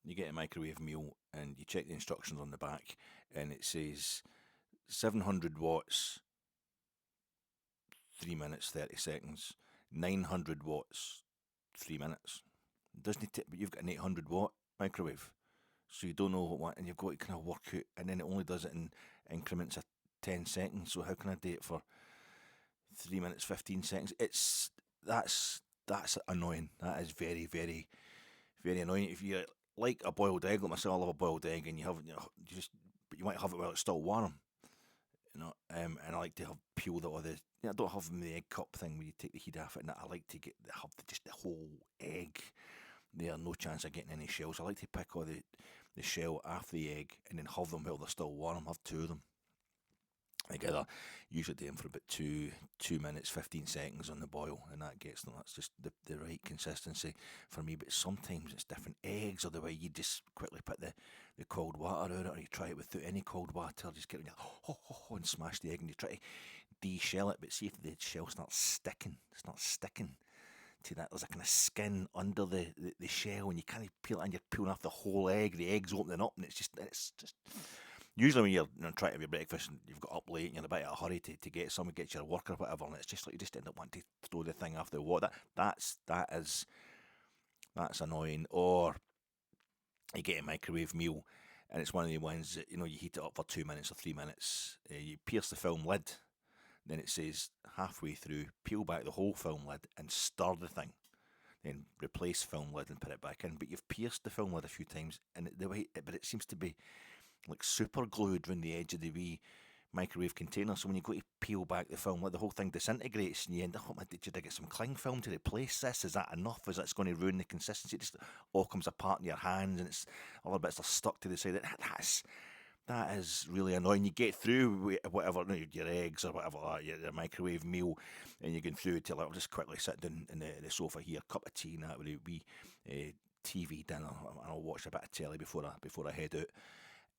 you get a microwave meal and you check the instructions on the back, and it says 700 watts, 3 minutes 30 seconds, 900 watts, 3 minutes. Doesn't it? But you've got an 800 watt microwave, so you don't know what, and you've got to kind of work out, and then it only does it in increments of 10 seconds. So how can I do it for 3 minutes 15 seconds? That's annoying. That is very, very, very annoying. If you like a boiled egg, like myself, I love a boiled egg, and you have, but you might have it while it's still warm. And I like to have peel I don't have the egg cup thing where you take the heat off it, and I like to have just the whole egg. There are no chance of getting any shells. I like to pick all the shell off the egg and then have them while they're still warm. Have two of them together. Usually do them for about 2 minutes 15 seconds on the boil, and that gets them. That's just the right consistency for me. But sometimes it's different eggs, or the way you just quickly put the cold water out, or you try it without any cold water. Just get it and smash the egg, and you try to de-shell it. But see if the shell starts sticking. It's not sticking to that. There's a kind of skin under the shell, and you can't peel it, and you're peeling off the whole egg. The egg's opening up, and it's just usually when you're trying to have your breakfast and you've got up late and you're in a bit of a hurry to get someone, get your work or whatever, and it's just like you just end up wanting to throw the thing off the water. That's annoying. Or you get a microwave meal and it's one of the ones that, you heat it up for 2 minutes or 3 minutes. You pierce the film lid, then it says halfway through, peel back the whole film lid and stir the thing. Then replace film lid and put it back in. But you've pierced the film lid a few times, and but it seems to be like super glued around the edge of the wee microwave container. So when you go to peel back the film lid, the whole thing disintegrates, and you end up, did you get some cling film to replace this? Is that enough? Is that going to ruin the consistency? It just all comes apart in your hands, and it's other bits are stuck to the side. That is really annoying. You get through whatever, your eggs or whatever, your microwave meal, and you're going through till I'll just quickly sit down in the sofa here, cup of tea and that with a wee TV dinner, and I'll watch a bit of telly before I head out.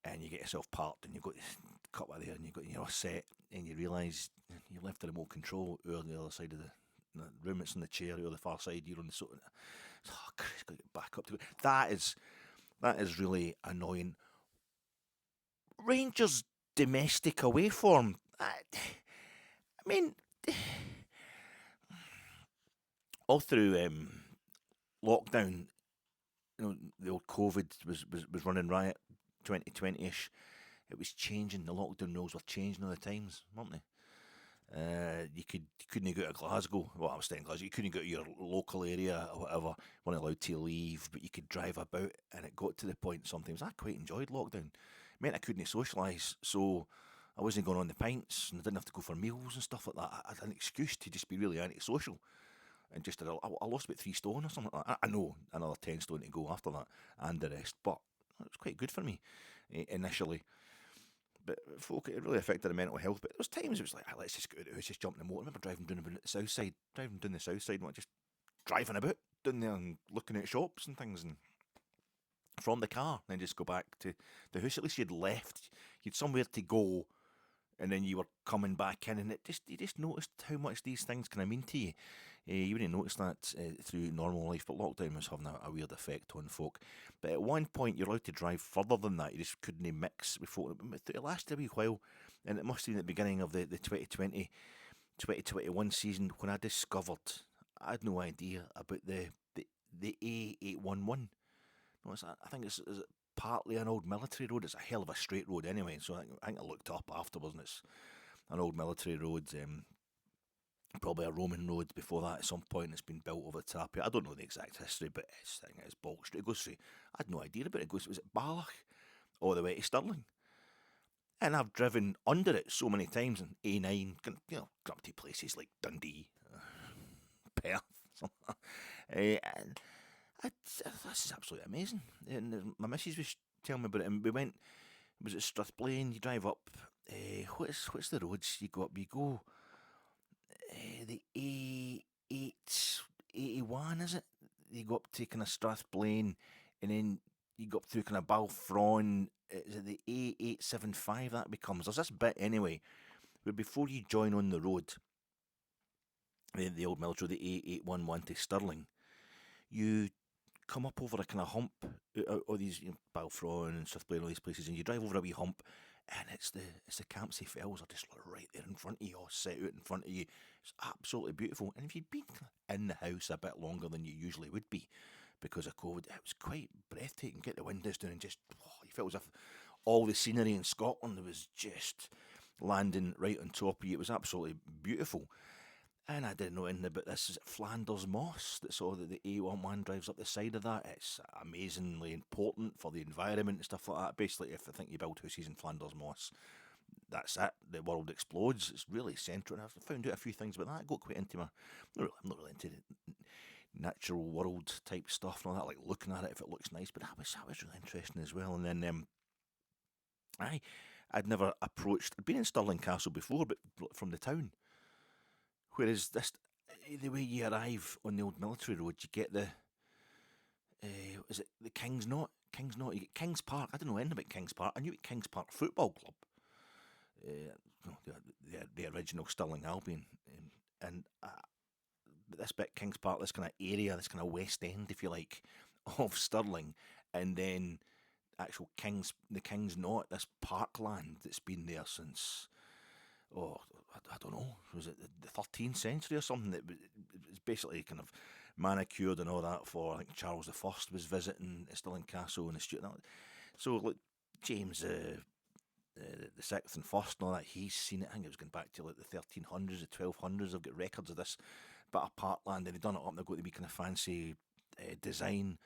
And you get yourself parked, and you've got this cup of there, and you've got set, and you realise you left the remote control over the other side of the room. It's on the chair, or the far side. You're on the sofa. Oh, Christ, got to get back up to it. That is really annoying. Rangers domestic away form. I mean, all through lockdown, the old COVID was running riot. 2020-ish, it was changing. The lockdown rules were changing all the times, weren't they? You couldn't go to Glasgow. Well, I was staying in Glasgow. You couldn't go to your local area or whatever. Weren't allowed to leave, but you could drive about. And it got to the point sometimes I quite enjoyed lockdown. It meant I couldn't socialise, so I wasn't going on the pints, and I didn't have to go for meals and stuff like that. I had an excuse to just be really antisocial. And I lost about 3 stone or something like that. I know another 10 stone to go after that, and the rest, but it was quite good for me initially. But folk, it really affected the mental health. But there was times it was like, let's just go out the house, just jump in the motor. I remember driving down the south side, and just driving about down there and looking at shops and things, and from the car, and then just go back to the house. At least you'd left, you'd somewhere to go, and then you were coming back in, and you just noticed how much these things kind of mean to you. You wouldn't notice that through normal life, but lockdown was having a weird effect on folk. But at one point, you're allowed to drive further than that. You just couldn't mix with folk. It lasted a wee while, and it must have been at the beginning of the 2020-2021 season when I discovered, I had no idea about the A811. No, I think it's partly an old military road. It's a hell of a straight road anyway, so I think I looked up afterwards, and it's an old military road, probably a Roman road before that at some point. It's been built over the top. I don't know the exact history, but I think it's Bog Street. It goes through, I had no idea about it. Was it Balloch all the way to Stirling? And I've driven under it so many times, and A9, up to places like Dundee, Perth, and this is absolutely amazing. And my missus was telling me about it, and we went. Was it Strathblane? You drive up. What's the roads you go up? You go the A811, is it? You go up to kind of Strathblane, and then you go up through kind of Balfron. Is it the A875 that becomes? There's this bit anyway, where before you join on the road, the old military, the A811 to Stirling, you come up over a kind of hump, all these Balfron and Strathblare and all these places, and you drive over a wee hump, and it's the Campsie Fells are just right there in front of you, all set out in front of you. It's absolutely beautiful. And if you'd been in the house a bit longer than you usually would be because of COVID, it was quite breathtaking. Get the windows down and just you felt as if all the scenery in Scotland was just landing right on top of you. It was absolutely beautiful. And I didn't know anything about this. Is it Flanders Moss? That's all that the A811 drives up the side of that. It's amazingly important for the environment and stuff like that. Basically, if I think you build houses in Flanders Moss, that's it. The world explodes. It's really central. And I've found out a few things about that. I got quite into I'm not really into the natural world type stuff and all that, like looking at it if it looks nice. But that was really interesting as well. And then I'd never approached. I'd been in Stirling Castle before, but from the town. Whereas this, the way you arrive on the old military road, you get is it the King's Knot? King's Knot. You get King's Park. I don't know anything about King's Park. I knew it King's Park Football Club, the original Stirling Albion, and this bit King's Park, this kind of area, this kind of West End, if you like, of Stirling, and then the King's Knot, this parkland that's been there since I don't know, was it the 13th century or something? It's basically kind of manicured and all that for, I think Charles the First was visiting Stirling Castle and the Stuart. So, like, James the Sixth and First and all that, he's seen it. I think it was going back to like the 1300s, the 1200s. They've got records of this bit of parkland, and they've done it up, and they've got to be kind of fancy design.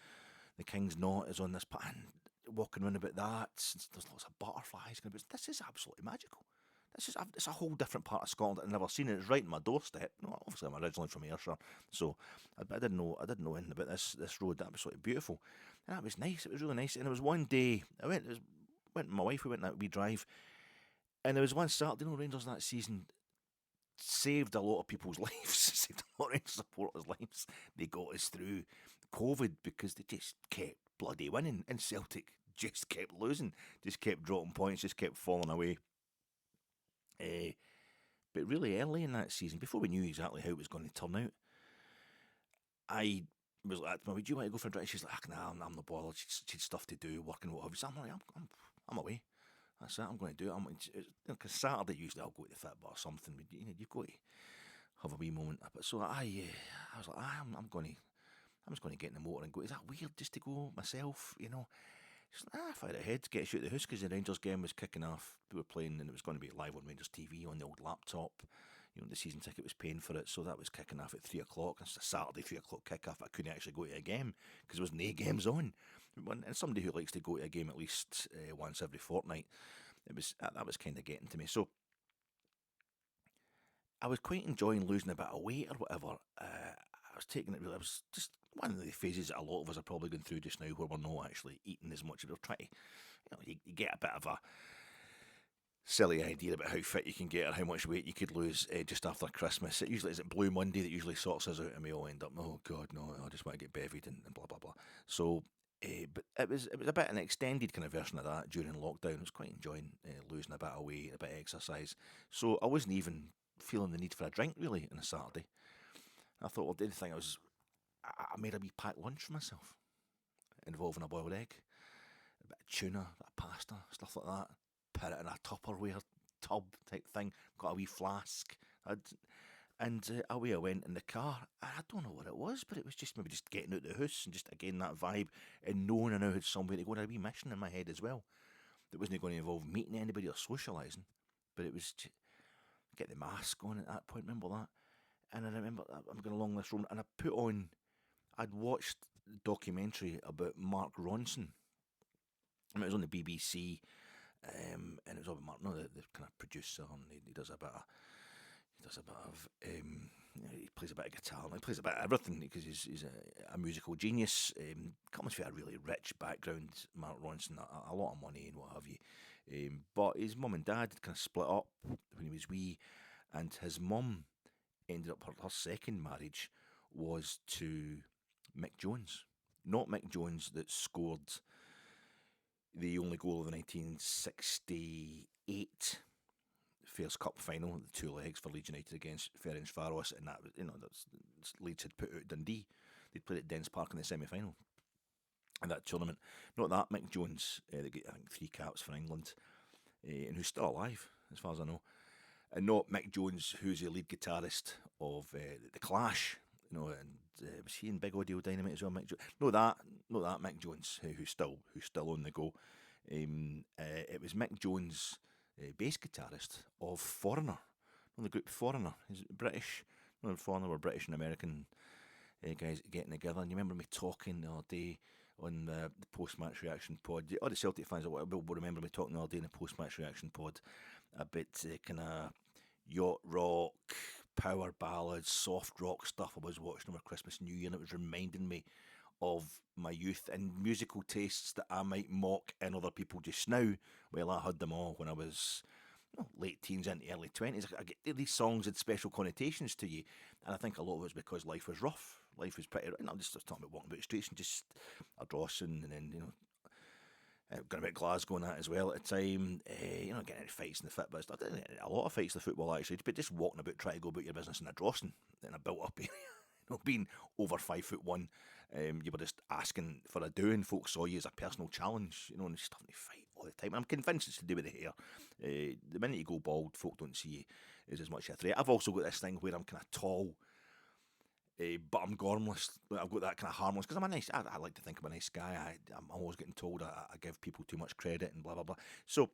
The King's Knot is on this part, and walking around about that, there's lots of butterflies. This is absolutely magical. It's a whole different part of Scotland that I've never seen. It's right on my doorstep. No, obviously I'm originally from Ayrshire, so I didn't know anything about this road. That was absolutely beautiful, and that was nice. It was really nice. And there was one day went with my wife. We went on that wee drive, and there was one Saturday. Rangers that season saved a lot of people's lives. Saved a lot of supporters' lives. They got us through COVID because they just kept bloody winning, and Celtic just kept losing, just kept dropping points, just kept falling away. But really early in that season, before we knew exactly how it was going to turn out, I was like, "Would you want to go for a drive?" She's like, "Nah, I'm not bothered. She'd stuff to do, working whatever." So I'm like, I'm away. That's it. I'm going to do it. Because Saturday usually I'll go to the football or something. But, you've got to have a wee moment. But so I was like, I'm just going to get in the motor and go. Is that weird just to go myself? She's like, fire ahead, get you out of the house because the Rangers game was kicking off. We were playing and it was going to be live on Rangers TV on the old laptop. The season ticket was paying for it, so that was kicking off at 3 o'clock. It's a Saturday 3 o'clock kick-off. I couldn't actually go to a game because there wasn't any games on. And somebody who likes to go to a game at least once every fortnight, that was kind of getting to me. So I was quite enjoying losing a bit of weight or whatever. I was taking it really. I was just one of the phases that a lot of us are probably going through just now, where we're not actually eating as much. We're trying to, you get a bit of a silly idea about how fit you can get or how much weight you could lose just after Christmas. It usually is it Blue Monday that usually sorts us out, and we all end up, oh God, no, I just want to get bevied and blah blah blah. So, but it was a bit an extended kind of version of that during lockdown. I was quite enjoying losing a bit of weight, a bit of exercise. So I wasn't even feeling the need for a drink really on a Saturday. I thought, well, the only thing I made a wee packed lunch for myself, involving a boiled egg, a bit of tuna, a bit of pasta, stuff like that. Put it in a Tupperware tub type thing. Got a wee flask, and away I went in the car. I don't know what it was, but it was just maybe just getting out of the house and just again that vibe and knowing I now had somewhere to go. And a wee mission in my head as well that wasn't going to involve meeting anybody or socialising, but it was get the mask on at that point. Remember that? And I remember I'm going along this road and I put on. I'd watched a documentary about Mark Ronson. And it was on the BBC, and it was all about Mark, no, the kind of producer, and he does a bit of, he plays a bit of guitar, and he plays a bit of everything because he's a musical genius. Comes from a really rich background, Mark Ronson, a lot of money and what have you. But his mum and dad had kind of split up when he was wee, and his mum ended up her second marriage was to Mick Jones, not Mick Jones that scored the only goal of the 1968 Fairs Cup final, the two legs for Leeds United against Ferencvaros, and that was, Leeds had put out Dundee. They'd played at Dens Park in the semi-final. in that tournament. Not that Mick Jones, that got, I think, 3 caps for England, and who's still alive, as far as I know. And not Mick Jones, who's the lead guitarist of the Clash. And was he in Big Audio Dynamite as well? Mick Jones. Not that Mick Jones, who's still on the go. It was Mick Jones, bass guitarist of Foreigner, the group Foreigner. He's British. Foreigner were British and American guys getting together. And you remember me talking the other day on the post-match reaction pod. All the Celtic fans will remember me talking the other day in the post-match reaction pod about kind of yacht rock, power ballads, soft rock stuff I was watching over Christmas, New Year, and it was reminding me of my youth and musical tastes that I might mock in other people just now. Well, I had them all when I was late teens into early 20s. I get these songs had special connotations to you, and I think a lot of it was because life was rough. Life was pretty. I'm just talking about walking about the streets and just Ardrossan, and then going about Glasgow and that as well at the time. Getting into fights in the football. I didn't get a lot of fights in the football actually, but just walking about trying to go about your business in Ardrossan in a built up area. Being over 5'1", you were just asking for a do, and folks saw you as a personal challenge, and just having to fight all the time. And I'm convinced it's to do with the hair. The minute you go bald, folk don't see you as much of a threat. I've also got this thing where I'm kind of tall, but I'm gormless. I've got that kind of harmless, because I'm a nice, I like to think I'm a nice guy. I'm always getting told I give people too much credit and blah, blah, blah. So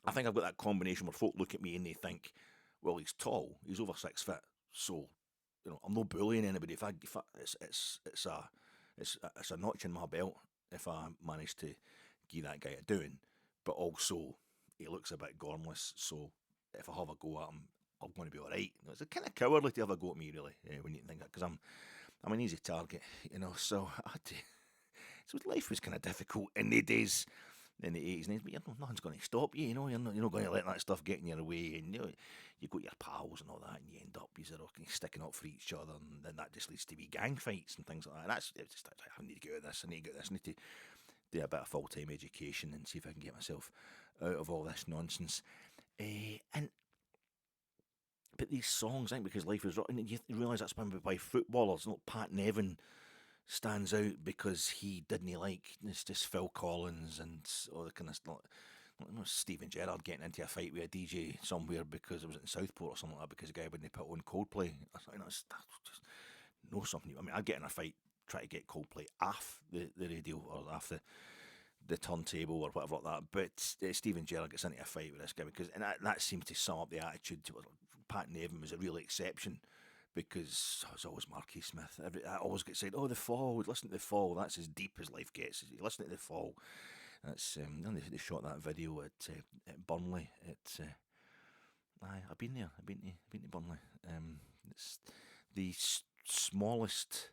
I think I've got that combination where folk look at me and they think, well, he's tall, he's over 6 foot, so I'm not bullying anybody. It's a notch in my belt if I manage to give that guy a doing, but also he looks a bit gormless, so if I have a go at him, I'm going to be all right. It's kind of cowardly to have a go at me, really, when you think that, because I'm an easy target, So so life was kind of difficult in the days. In the 80s and 90s, but nothing's going to stop you, you're not going to let that stuff get in your way, and you got your pals and all that, and you end up you're sticking up for each other, and then that just leads to wee gang fights and things like that. And it's just, I need to get out of this, I need to do a bit of full-time education and see if I can get myself out of all this nonsense. But these songs, I think, because life is rotten, you realise that's been by footballers. Not Pat Nevin stands out because he didn't like this just Phil Collins and all the kind of stuff. Steven Gerrard getting into a fight with a DJ somewhere because it was in Southport or something like that, because the guy wouldn't put on Coldplay. That's just know something. I mean, I'd get in a fight try to get Coldplay off the radio or off the turntable or whatever like that. But Steven Gerrard gets into a fight with this guy and that seemed to sum up the attitude. Pat Nevin was a real exception, because it's always Marquis Smith. I always get said, "Oh, The Fall. Listen to The Fall. That's as deep as life gets. You listen to The Fall." That's they shot that video at Burnley. I've been there. I've been to Burnley. It's the smallest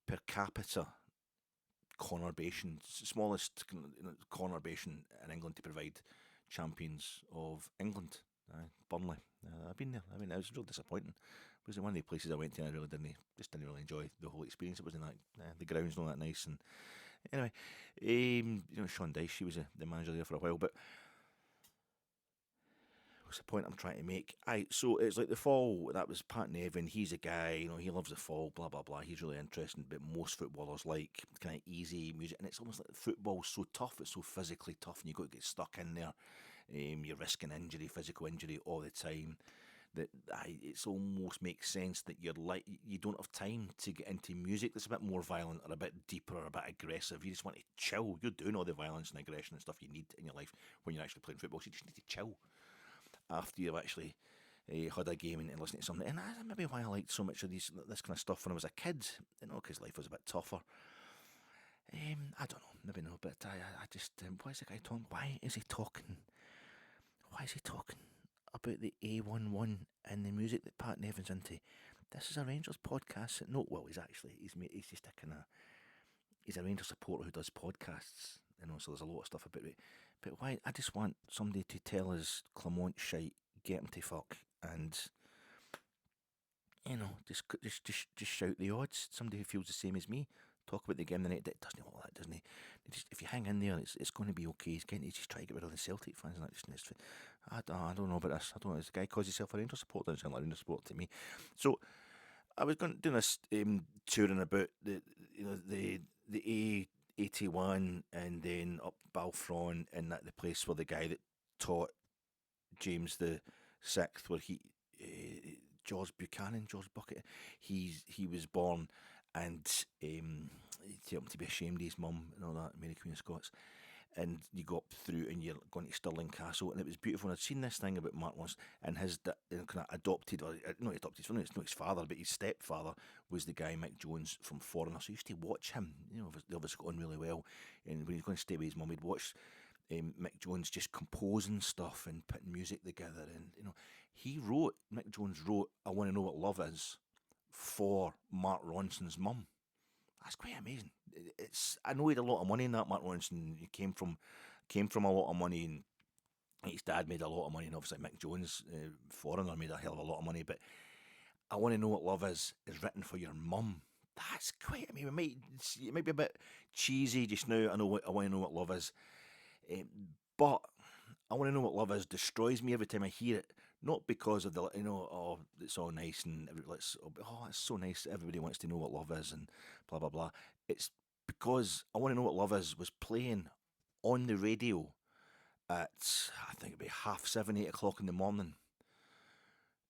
per capita conurbation, smallest conurbation in England to provide champions of England. Burnley. I've been there. I mean, it was real disappointing. It was one of the places I went to, and I really didn't really enjoy the whole experience. It wasn't that the ground's not that nice. And anyway, Sean Dyche, she was the manager there for a while. But what's the point I'm trying to make? So it's like The Fall. That was Pat Nevin. He's a guy, he loves The Fall. Blah blah blah. He's really interesting. But most footballers like kind of easy music, and it's almost like football's so tough. It's so physically tough, and you got to get stuck in there. You're risking injury, physical injury all the time. That it almost makes sense that you don't have time to get into music that's a bit more violent or a bit deeper or a bit aggressive. You just want to chill. You're doing all the violence and aggression and stuff you need in your life when you're actually playing football. So you just need to chill after you've actually had a game and listened to something. And that's maybe why I liked so much of this kind of stuff when I was a kid. Because life was a bit tougher. I don't know, maybe no, but I just why is the guy talking? Why is he talking? Why is he talking about the A811 and the music that Pat Nevin's into? This is a Rangers podcast. No, well, he's just a kind of, he's a Rangers supporter who does podcasts, so there's a lot of stuff about it. But why? I just want somebody to tell us Clement shite, get him to fuck, and just shout the odds. Somebody who feels the same as me. Talk about the game the night. It doesn't all that, doesn't he? If you hang in there, it's going to be okay. He's getting to just try to get rid of the Celtic fans. I don't know about this. I don't know. This guy calls himself a Rangers supporter. Doesn't sound like a Rangers supporter to me. So I was doing this touring about the the A81 and then up Balfron and that the place where the guy that taught James the Sixth, where George Buchanan, George Bucket, he was born, and he told him to be ashamed of his mum and all that, Mary Queen of Scots. And you go up through and you're going to Stirling Castle, and it was beautiful. And I'd seen this thing about Mark once, and his kind of adopted, or not adopted, it's not his father, but his stepfather was the guy Mick Jones from Foreigner. So I used to watch him. They obviously got on really well. And when he was going to stay with his mum, he'd watch Mick Jones just composing stuff and putting music together. And Mick Jones wrote "I Want to Know What Love Is" for Mark Ronson's mum. That's quite amazing. I know he had a lot of money in that, Mark Ronson. He came from a lot of money, and his dad made a lot of money, and obviously Mick Jones, Foreigner, made a hell of a lot of money. But "I Want to Know What Love is written for your mum. That's quite. I mean, it might be a bit cheesy just now. I want to know what love is, but "I Want to Know What Love Is" destroys me every time I hear it. Not because of oh, it's all nice and it's so nice. Everybody wants to know what love is and blah blah blah. It's because "I Want to Know What Love Is" was playing on the radio at, I think it'd be 7:30, 8 o'clock in the morning,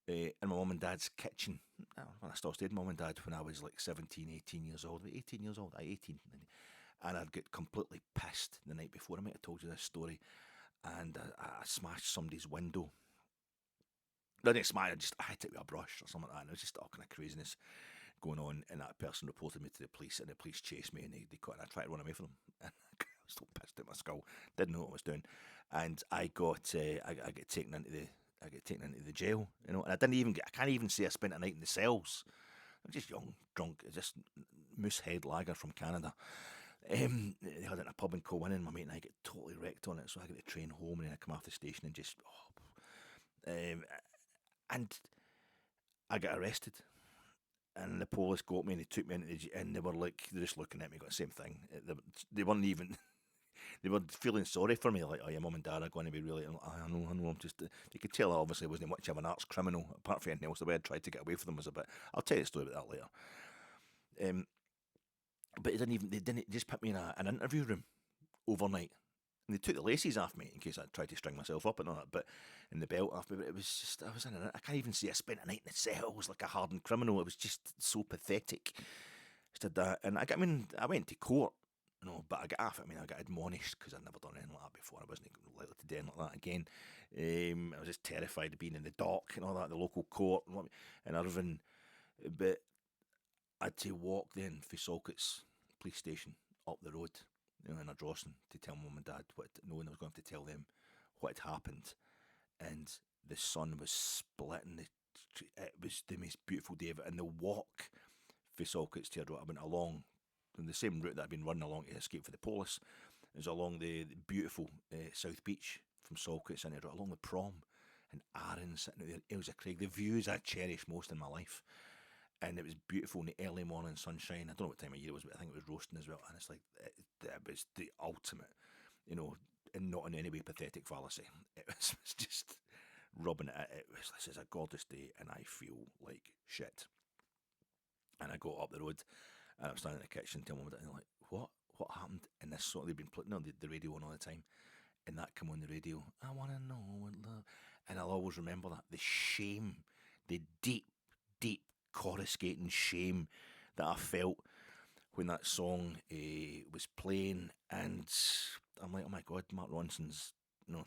in my mum and dad's kitchen. When I still stayed with mum and dad when I was like 17, 18 years old. 18 years old, 18. And I'd get completely pissed the night before. I might have told you this story. And I smashed somebody's window. No, didn't smash, I hit it with a brush or something like that. And it was just all kind of craziness going on. And that person reported me to the police, and the police chased me, and they caught, and I tried to run away from them. And I was still pissed at my skull. Didn't know what I was doing. And I get taken into the jail, and I can't even say I spent a night in the cells. I was just young, drunk, just Moosehead lager from Canada. They had it in a pub in Colwyn, my mate and I get totally wrecked on it, so I get the train home, and then I come off the station and just, and I got arrested, and the police got me, and they took me into and they were like, they're just looking at me, got the same thing. They weren't even, they were feeling sorry for me, like, "Oh, your mum and dad are going to be really," and I know, I'm just, they could tell I obviously wasn't much of an arts criminal, apart from anything else. The way I tried to get away from them was a bit, I'll tell you a story about that later. But they didn't just put me in an interview room overnight. And they took the laces off me in case I tried to string myself up and all that, but in the belt off me. But it was just, I was in I can't even say I spent a night in the cells like a hardened criminal. It was just so pathetic. Just did that, and I went to court, but I got off. I got admonished because I'd never done anything like that before. I wasn't likely to do anything like that again. I was just terrified of being in the dock and all that, the local court and Irvine. But I had to walk then for Salkett's police station up the road, in Ardrossan, to tell mum and dad knowing I was going to tell them what had happened. And the sun was splitting. It was the most beautiful day of it. And the walk for Salkett's to Ardrossan, I went along the same route that I'd been running along to escape for the police. It was along the beautiful South Beach from Salkett's and along the prom, and Aaron sitting out there, Ailsa Craig, the views I cherish most in my life. And it was beautiful in the early morning sunshine. I don't know what time of year it was, but I think it was roasting as well. And it's like, it was the ultimate, and not in any way pathetic fallacy. It was just rubbing it. This is a gorgeous day, and I feel like shit. And I got up the road, and I was standing in the kitchen telling mum and like, what happened? And this song, they've been putting on the radio on all the time. And that came on the radio. I want to know what love. And I'll always remember that. The shame, the deep, deep coruscating shame that I felt when that song was playing. And I'm like, oh my God, Mark Ronson's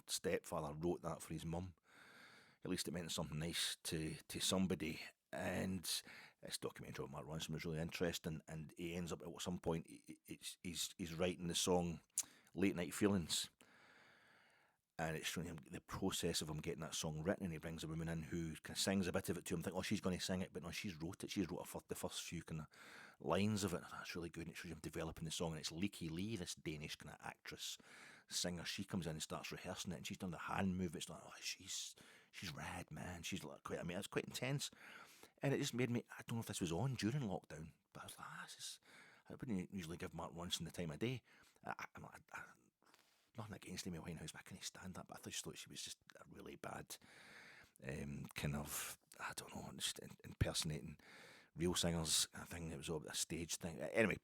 stepfather wrote that for his mum. At least it meant something nice to somebody. And this documentary about Mark Ronson was really interesting. And he ends up at some point, he's writing the song Late Night Feelings. And it's showing him the process of him getting that song written, and he brings a woman in who kind of sings a bit of it to him. Think, oh, she's going to sing it, but no, she's wrote it. She's wrote the first few kind of lines of it. And that's really good. And it shows him developing the song. And it's Leaky Lee, this Danish kind of actress singer. She comes in and starts rehearsing it, and she's done the hand movements. Like, oh, she's rad, man. She's like quite. It's quite intense. And it just made me. I don't know if this was on during lockdown, but I was like, I wouldn't usually give Mark Ronson the time of day. Nothing against Amy Winehouse, but I couldn't stand that. But I thought she was just a really bad kind of, I don't know, just impersonating real singers. I think it was all a stage thing. Anyway,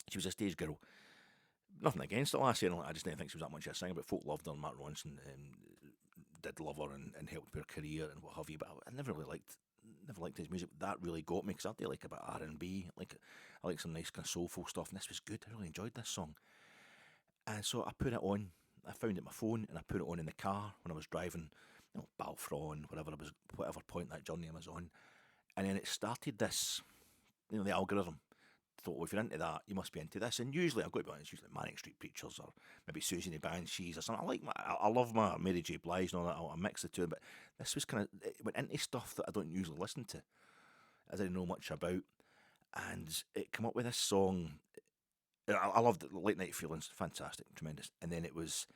She was a stage girl. Nothing against the lassie, I just didn't think she was that much of a singer, but folk loved her, and Matt Ronson did love her and helped with her career and what have you, but I never really liked his music. That really got me, because I do like a bit of R&B, I like some nice kind of soulful stuff, and this was good. I really enjoyed this song. And so I put it on, I found it on my phone, and I put it on in the car when I was driving, Balfron, whatever point that journey I was on. And then it started this, the algorithm. Thought, well, if you're into that, you must be into this. And usually, I've got to be honest, usually Manic Street Preachers or maybe Susie and the Banshees or something. I love my Mary J. Blige and all that. I mix the two, but this was it went into stuff that I don't usually listen to, as I didn't know much about. And it came up with this song. I loved it. Late Night Feelings, fantastic, tremendous. And then it was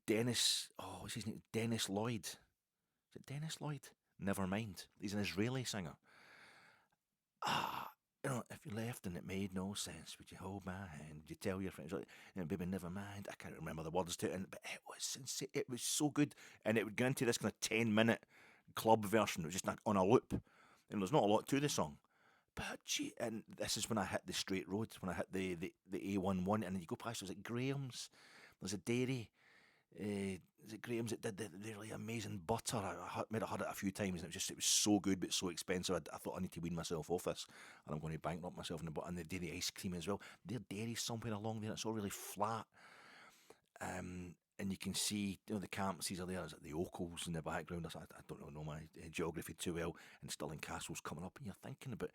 Dennis, what's his name? Dennis Lloyd. Is it Dennis Lloyd? Never mind. He's an Israeli singer. If you left and it made no sense, would you hold my hand? Would you tell your friends? Baby, never mind. I can't remember the words to it, but it was insane. It was so good, and it would go into this kind of 10-minute club version. It was just on a loop, and there's not a lot to the song. But gee, and this is when I hit the straight road, when I hit the A11, and then you go past, it was like Graham's. There's a dairy. Is it Graham's that did the really amazing butter? I had it a few times, and it was so good but so expensive. I thought I need to wean myself off this, and I'm going to bankrupt myself in the butter and the dairy ice cream as well. Their dairy's somewhere along there. It's all really flat, and you can see the campsies are there. There's the Oakles in the background. I don't really know my geography too well, and Stirling Castle's coming up, and you're thinking about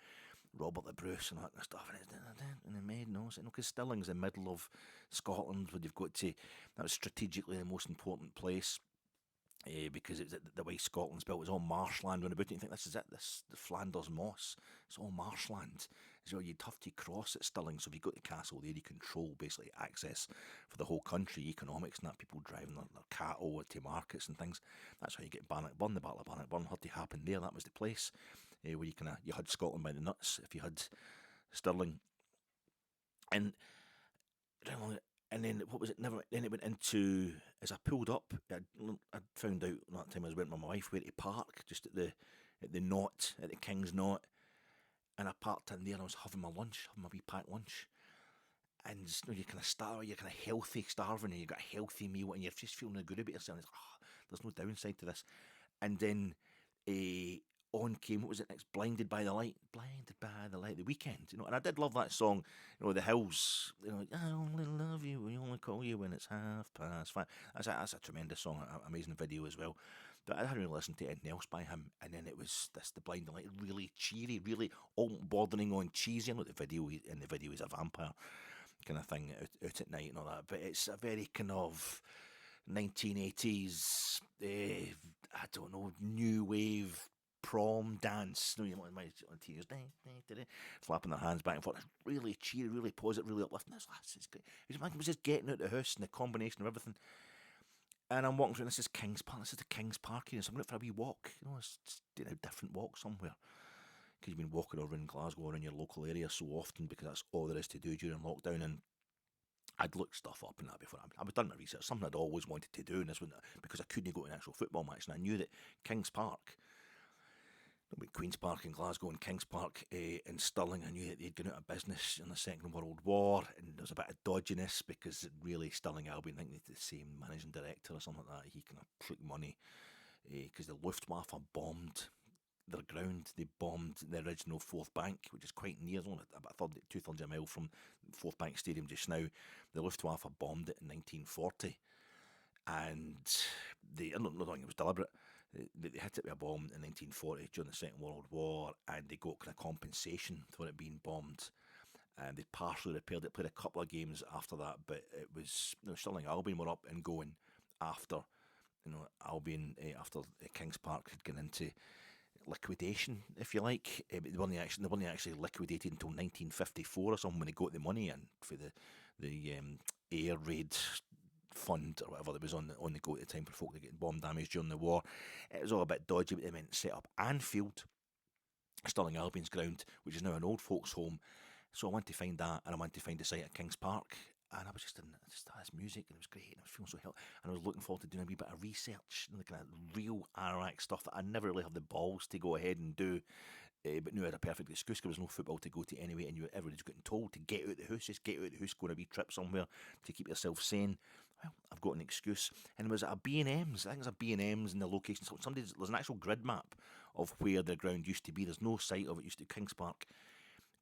Robert the Bruce and that kind of stuff, and it made no sense, because Stirling's in the middle of Scotland, where you've got to, that was strategically the most important place, because it's the way Scotland's built, it's all marshland. When about it, you think, this is it, the Flanders Moss, it's all marshland. So you'd have to cross at Stirling, so if you got the castle there, you control basically access for the whole country, economics and that, people driving their cattle to markets and things. That's how you get Bannockburn. The Battle of Bannockburn had to happen there. That was the place where you had Scotland by the nuts if you had Stirling. And then what was it? Then it went into, as I pulled up, I found out that time I was with my wife where to park, just at the knot, at the King's Knot, and I parked in there. And I was having my lunch, having my wee packed lunch, and you're kind of starving, you're kind of healthy starving, and you got a healthy meal, and you're just feeling good about yourself. And there's no downside to this. And then on came, what was it next? Blinded by the Light, The Weekend, and I did love that song, The Hills, I only love you, we only call you when it's 5:30. That's a tremendous song, amazing video as well. But I hadn't really listened to anything else by him, and then it was the Blinding Light, really cheery, really all bordering on cheesy. I know the video is a vampire kind of thing out at night and all that, but it's a very kind of 1980s, I don't know, new wave prom dance. My teenagers flapping their hands back and forth. It's really cheery, really positive, really uplifting. This is great. It was just getting out of the house and the combination of everything. And I'm walking through, and this is Kings Park. This is the Kings Park here, so I'm going for a wee walk. It's a different walk somewhere. Because you've been walking around Glasgow or in your local area so often, because that's all there is to do during lockdown. And I'd looked stuff up and that before. I'd done my research, something I'd always wanted to do, and this one, because I couldn't go to an actual football match, and I knew that Kings Park, Queen's Park in Glasgow and Kings Park in Stirling, I knew that they'd gone out of business in the Second World War, and there was a bit of dodginess, because really Stirling Albion, I think they're the same managing director or something like that. He kind of took money, because the Luftwaffe bombed their ground. They bombed the original Fourth Bank, which is quite near, only about 2/3 of a mile from Fourth Bank Stadium just now. The Luftwaffe bombed it in 1940, and I don't think it was deliberate. They hit it with a bomb in 1940 during the Second World War, and they got kind of compensation for it being bombed. And they partially repaired it, played a couple of games after that, but it was Stirling Albion were up and going after Albion, after Kings Park had gone into liquidation, if you like. But they weren't actually liquidated until 1954 or something, when they got the money in for the air raid fund or whatever that was on the go at the time for folk that get bomb damage during the war. It was all a bit dodgy, but they meant set up Anfield, Stirling Albion's ground, which is now an old folks' home. So I went to find that, and I went to find the site at Kings Park, and I was just this music, and it was great, and I was feeling so helpful, and I was looking forward to doing a wee bit of research, the kind of real Ararak stuff that I never really have the balls to go ahead and do But now I had a perfect excuse because there was no football to go to anyway, and everybody's getting told to get out the house, just get out the house, go on a wee trip somewhere to keep yourself sane. Well, I've got an excuse, and it was at a B&M's. I think it's a B&M's in the location. So there's an actual grid map of where the ground used to be. There's no site of it. Used to be Kings Park.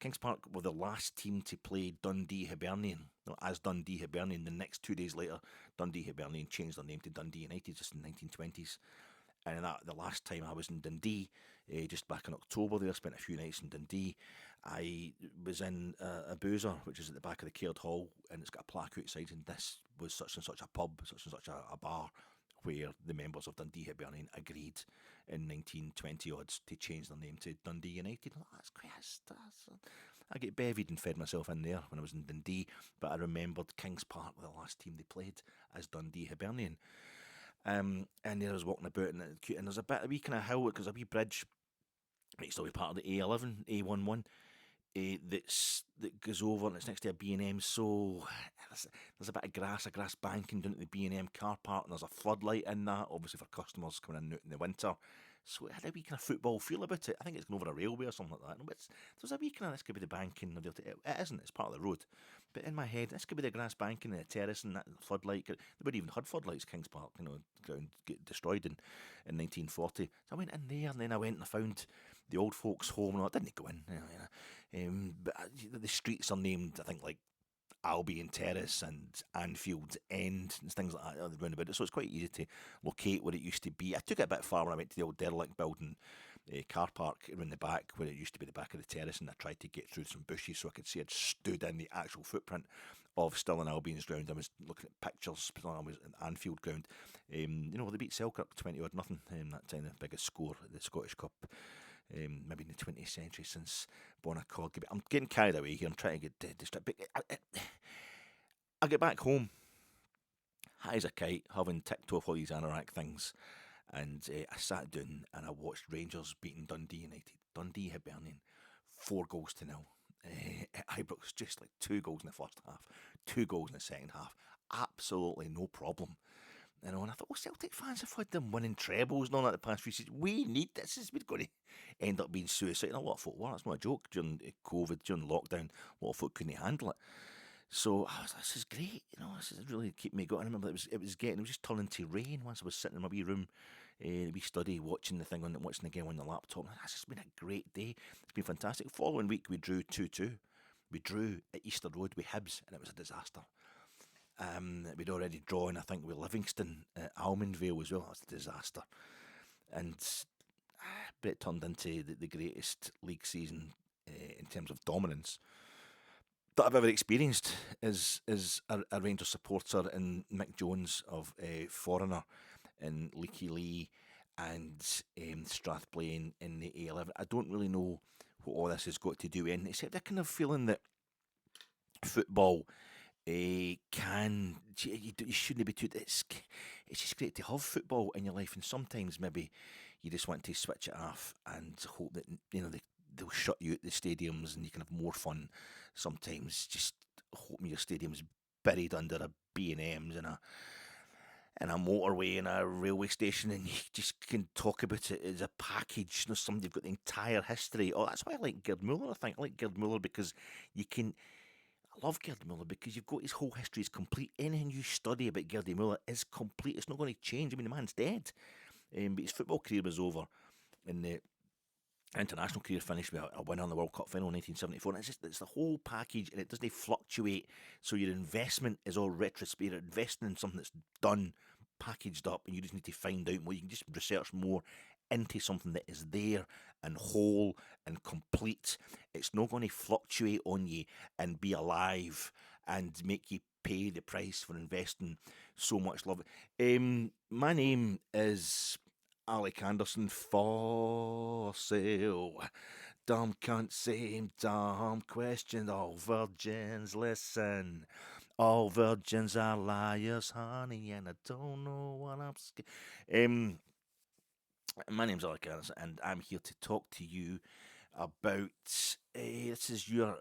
Kings Park were the last team to play Dundee Hibernian, as Dundee Hibernian. The next 2 days later, Dundee Hibernian changed their name to Dundee United, just in the 1920s. And the last time I was in Dundee, just back in October there, I spent a few nights in Dundee. I was in a boozer, which is at the back of the Caird Hall, and it's got a plaque outside, and this was such and such a pub, such and such a bar, where the members of Dundee Hibernian agreed in 1920 odds to change their name to Dundee United. That's quite I get bevied and fed myself in there when I was in Dundee, but I remembered Kings Park were the last team they played as Dundee Hibernian. And there I was walking about, and there's a wee kind of hill, because a wee bridge, it's still be part of the A11, A11, that goes over, and it's next to a B&M. So there's a bit of a grass banking down at the B&M car park, and there's a floodlight in that, obviously for customers coming in the winter. So it had a wee kind of football feel about it. I think it's going over a railway or something like that. No, but there's a wee kind of, this could be the banking. It isn't, it's part of the road. But in my head, this could be the grass banking and the terrace and that floodlight. They wouldn't even had floodlights, Kings Park, ground get destroyed in 1940. So I went in there, and then I went and I found the old folks' home. No, I didn't go in. But the streets are named, I think, like Albion Terrace and Anfield End and things like that round about it. So it's quite easy to locate where it used to be. I took it a bit far when I went to the old derelict building car park around the back, where it used to be the back of the terrace, and I tried to get through some bushes so I could see I'd stood in the actual footprint of still in Albion's ground. I was looking at pictures when I was at Anfield ground. They beat Selkirk 20 odd nothing. That time, the biggest score at the Scottish Cup. Maybe in the 20th century since Bonaccord. I'm getting carried away here. I'm trying to get distracted. I get back home, high as a kite, having ticked off all these anorak things, and I sat down and I watched Rangers beating Dundee United. Dundee Hibernian, 4-0. At Ibrox, just like 2 goals in the first half, 2 goals in the second half. Absolutely no problem. And I thought, Celtic fans have had them winning trebles and all that the past few seasons. We need this. We're going to end up being suicide. And a lot of folk were. That's not a joke. During COVID, during lockdown, a lot of folk couldn't handle it. So this is great. This is really keeping me going. I remember it was just turning to rain once I was sitting in my wee room, wee study, watching the game on the laptop. This has been a great day. It's been fantastic. The following week, we drew 2-2. We drew at Easter Road with Hibs, and it was a disaster. We'd already drawn, I think, with Livingston at Almondvale as well. That was a disaster. And but it turned into the greatest league season in terms of dominance that I've ever experienced as a Rangers supporter, and Mick Jones of Foreigner and Leaky Lee and Strathblane in the A11. I don't really know what all this has got to do with, except a kind of feeling that football you shouldn't be too. It's just great to have football in your life, and sometimes maybe you just want to switch it off and hope that they'll shut you at the stadiums and you can have more fun. Sometimes just hoping your stadium's buried under a B&M's and a motorway and a railway station, and you just can talk about it as a package. Somebody's got the entire history. Oh, that's why I like Gerd Muller. I like Gerd Muller because you can. I love Gerd Muller because you've got his whole history is complete. Anything you study about Gerdy Muller is complete. It's not going to change. I mean, the man's dead. But his football career was over, and the international career finished with a win on the World Cup final in 1974. And it's the whole package, and it doesn't fluctuate. So your investment is all retrospective. You're investing in something that's done, packaged up, and you just need to find out more. You can just research more into something that is there and whole and complete. It's not going to fluctuate on you and be alive and make you pay the price for investing so much love. My name is Alec Anderson for sale. Dumb cunt, same dumb question. All virgins listen. All virgins are liars, honey, and I don't know what I'm scared. My name's Alec Anderson, and I'm here to talk to you about. This is your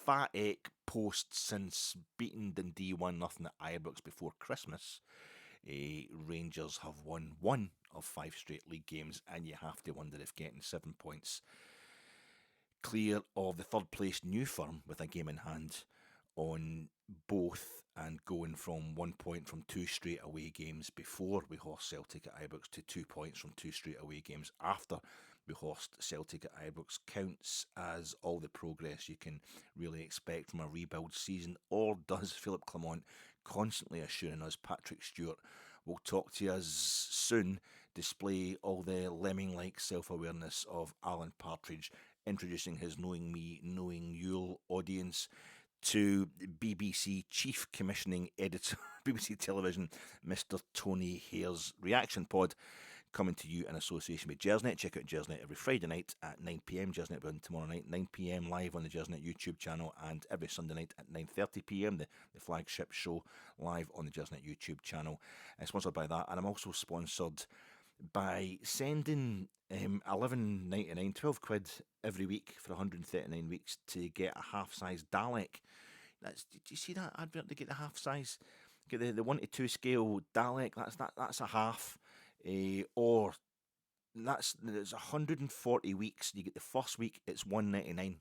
fat ache post since beating Dundee 1-0 at Ibrox before Christmas. Rangers have won 1 of 5 straight league games, and you have to wonder if getting 7 points clear of the third place new firm with a game in hand on both, and going from 1 point from 2 straight away games before we host Celtic at Ibrox to 2 points from 2 straight away games after we host Celtic at Ibrox counts as all the progress you can really expect from a rebuild season, or does Philippe Clement, constantly assuring us Patrick Stewart will talk to us soon, display all the lemming-like self-awareness of Alan Partridge, introducing his Knowing Me, Knowing You'll audience to BBC Chief Commissioning Editor, BBC Television, Mr. Tony Hare's reaction pod, coming to you in association with Gersnet. Check out Gersnet every Friday night at 9pm, Gersnet Run tomorrow night, 9pm live on the Gersnet YouTube channel, and every Sunday night at 9:30pm, the flagship show live on the Gersnet YouTube channel. Sponsored by that, and I'm also sponsored by sending 11.99, 12 quid every week for 139 weeks to get a half-size Dalek. Did you see that advert to get the half-size, get the 1 to 2 scale Dalek? That's a half. Or it's 140 weeks. You get the first week, it's 199.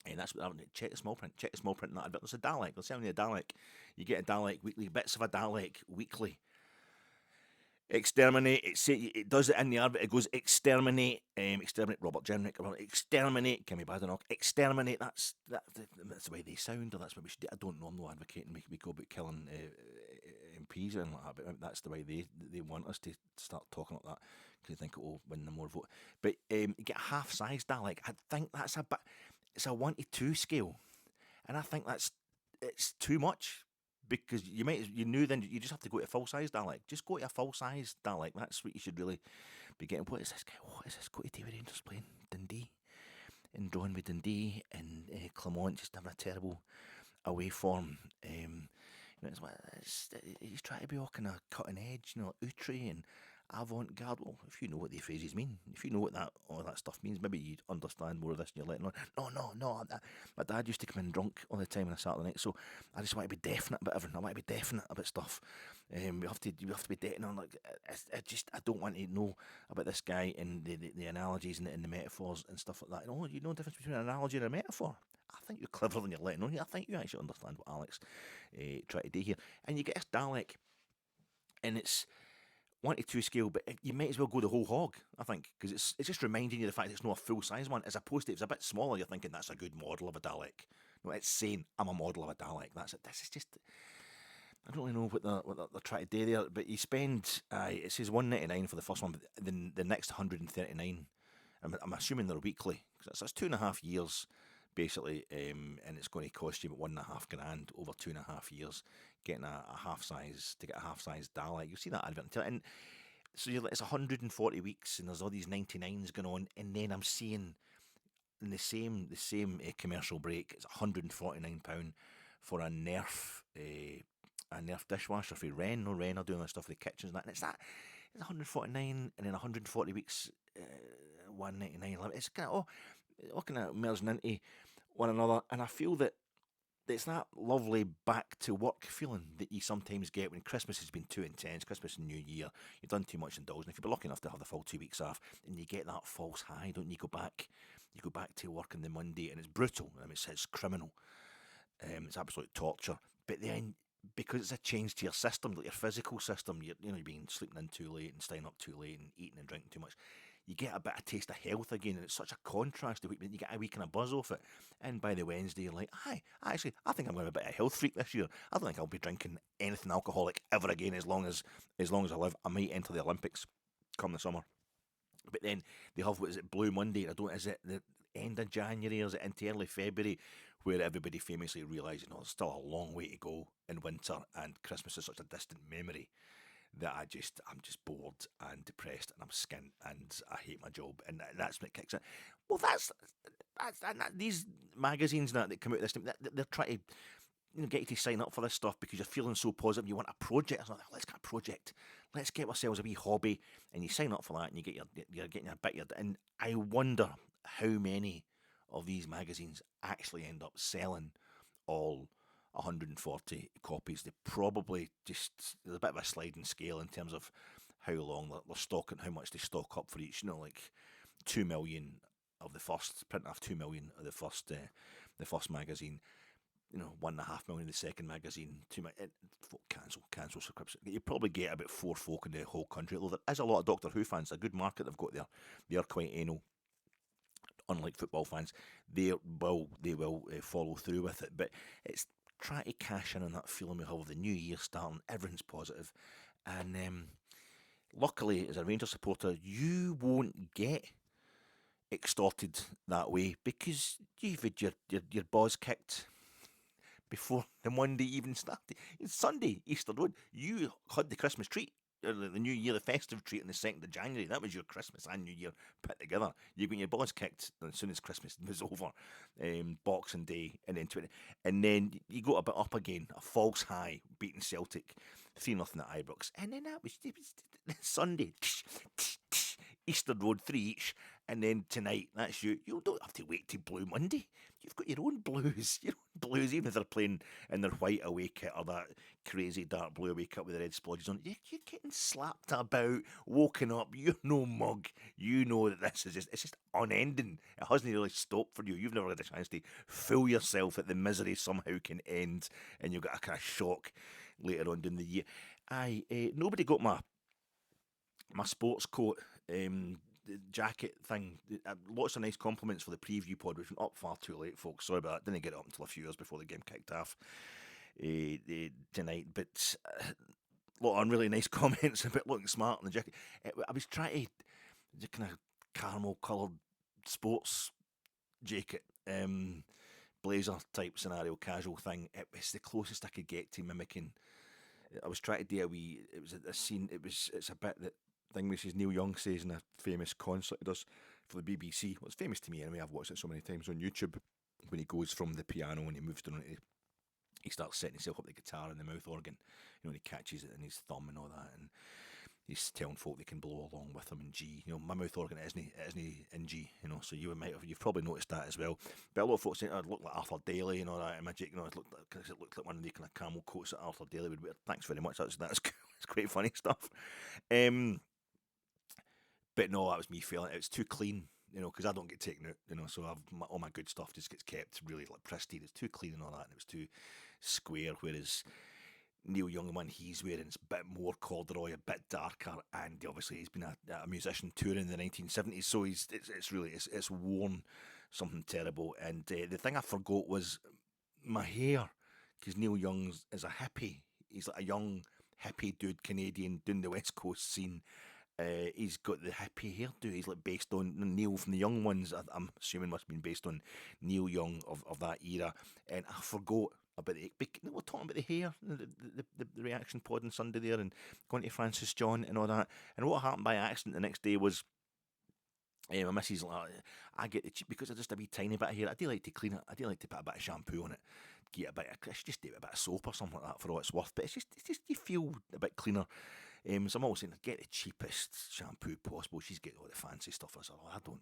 And that's what check the small print. Check the small print in that advert. There's a Dalek. They're selling you a Dalek. You get a Dalek weekly, bits of a Dalek weekly. Exterminate. It does it in the advert. It goes exterminate. Exterminate Robert Jenrick. Exterminate Kimmy Badenoch. Exterminate. That's the way they sound, or that's what we should do. I don't know. I'm not advocating we go about killing MPs or anything like that, but that's the way they want us to start talking like that, because they think it will win them more vote. But you get a half-size Dalek. I think that's a bit. It's a 1 to 2 scale, and I think it's too much. Because you just have to go to a full-size Dalek. Just go to a full-size Dalek. That's what you should really be getting. What is this guy? What is this got to do with Rangers playing Dundee? And drawing with Dundee, and Clement just having a terrible away form. He's trying to be all kind of cutting edge, like outre and avant-garde. Well, if you know what the phrases mean, if you know what all that stuff means, maybe you'd understand more of this and you're letting on. No. My dad used to come in drunk all the time on a Saturday night, so I just want to be definite about everything. I want to be definite about stuff. You have to be definite on, like, I don't want to know about this guy and the analogies and the metaphors and stuff like that. You know the difference between an analogy and a metaphor. I think you're cleverer than you're letting on. I think you actually understand what Alex tried to do here. And you get this Dalek, and it's 1 to 2 scale, but you might as well go the whole hog, I think, because it's just reminding you of the fact it's not a full-size one, as opposed to if it's a bit smaller, you're thinking that's a good model of a Dalek. No, it's saying, I'm a model of a Dalek. That's it. This is just... I don't really know what they're trying to do there, but you spend... it says 199 for the first one, but the next 139, I'm assuming they're weekly, because that's 2.5 years, basically, and it's going to cost you about $1.5 over 2.5 years, getting a half-size, to get a half-size Dalek. You'll see that advert, and so it's 140 weeks, and there's all these 99s going on, and then I'm seeing in the same commercial break, it's £149 for a Nerf dishwasher for Ren. No, Ren are doing all that stuff for the kitchens and that, and it's 149, and then 140 weeks, 199. It's kind of all kind of merging into one another, and I feel that it's that lovely back to work feeling that you sometimes get when Christmas has been too intense, Christmas and New Year, you've done too much indoors, and if you've been lucky enough to have the full 2 weeks off, and you get that false high, don't you? Go back to work on the Monday, and it's brutal. I mean, it's criminal. It's absolute torture. But then, because it's a change to your system, like your physical system, you're being sleeping in too late and staying up too late and eating and drinking too much, you get a bit of taste of health again, and it's such a contrast to week. You get a week and a buzz off it, and by the Wednesday you're like, I think I'm going to be a bit of a health freak this year. I don't think I'll be drinking anything alcoholic ever again as long as I live. I might enter the Olympics come the summer. But then they have, what is it, Blue Monday? Is it the end of January, or is it into early February, where everybody famously realises, there's still a long way to go in winter, and Christmas is such a distant memory that I'm just bored and depressed, and I'm skint, and I hate my job, and that's when it kicks in. Well, that's these magazines that come out this time, they're trying to get you to sign up for this stuff because you're feeling so positive. You want a project. Like, let's get a project. Let's get ourselves a wee hobby, and you sign up for that, and you're getting your bit. And I wonder how many of these magazines actually end up selling all 140 copies. They probably there's a bit of a sliding scale in terms of how long they're stocking, how much they stock up for each. Like 2 million of the first, printing off 2 million of the first magazine. 1.5 million the second magazine. Cancel subscription. You probably get about 4 folk in the whole country. Although there is a lot of Doctor Who fans. A good market they've got there. They're quite anal. Unlike football fans, they will follow through with it. But it's trying to cash in on that feeling we have of the new year starting. Everything's positive, and luckily, as a Rangers supporter, you won't get extorted that way because you've had your balls kicked before the Monday even started. It's Sunday, Easter Road. You had the Christmas treat, or the New Year, the festive treat on the 2nd of January. That was your Christmas and New Year put together. You got your balls kicked as soon as Christmas was over, Boxing Day, and then you got a bit up again, a false high, beating Celtic 3-0 at Ibrox, and then it was Sunday. Easter Road 3 each, and then tonight, that's you. You don't have to wait till Blue Monday. You've got your own blues, even if they're playing in their white away kit or that crazy dark blue away kit with the red splodges on. You're getting slapped about, woken up. You're no mug. You know that it's just unending. It hasn't really stopped for you. You've never had a chance to fool yourself that the misery somehow can end, and you've got a kind of shock later on in the year. Nobody got my sports coat jacket thing. Lots of nice compliments for the preview pod, which went up far too late, folks. Sorry about that. Didn't get it up until a few hours before the game kicked off tonight. But a lot of really nice comments about looking smart in the jacket. I was trying to kind of caramel coloured sports jacket, blazer type scenario, casual thing. It was the closest I could get to mimicking. I was trying to do a wee. It was a scene. It's a bit that thing which is Neil Young says in a famous concert he does for the BBC. Well, it's famous to me anyway. I've watched it so many times on YouTube. When he goes from the piano and he moves down, he starts setting himself up the guitar and the mouth organ. And he catches it in his thumb and all that, and he's telling folk they can blow along with him in G. My mouth organ isn't in G. So you've probably noticed that as well. But a lot of folks say I look like Arthur Daly and all that. And it looked like one of the kind of camel coats that Arthur Daly would wear. Thanks very much. That's great funny stuff. But no, that was me feeling it. It's too clean, because I don't get taken out, so all my good stuff just gets kept really like pristine. It's too clean and all that, and it was too square. Whereas Neil Young, the one he's wearing, it's a bit more corduroy, a bit darker, and obviously he's been a musician touring in the 1970s, so it's worn something terrible. And the thing I forgot was my hair, because Neil Young is a hippie. He's like a young hippie dude, Canadian, doing the West Coast scene. He's got the hippie hairdo. He's like based on Neil from the Young Ones. I'm assuming must have been based on Neil Young of that era. And I forgot about we're talking about the hair, the reaction pod on Sunday there, and going to Francis John and all that. And what happened by accident the next day was, my missus, I get the cheap because I just a wee tiny bit of hair. I do like to clean it. I do like to put a bit of shampoo on it. Get a bit. I should just do a bit of soap or something like that for all it's worth. But it's just you feel a bit cleaner. So I'm always saying, get the cheapest shampoo possible. She's getting all the fancy stuff. I said, I don't,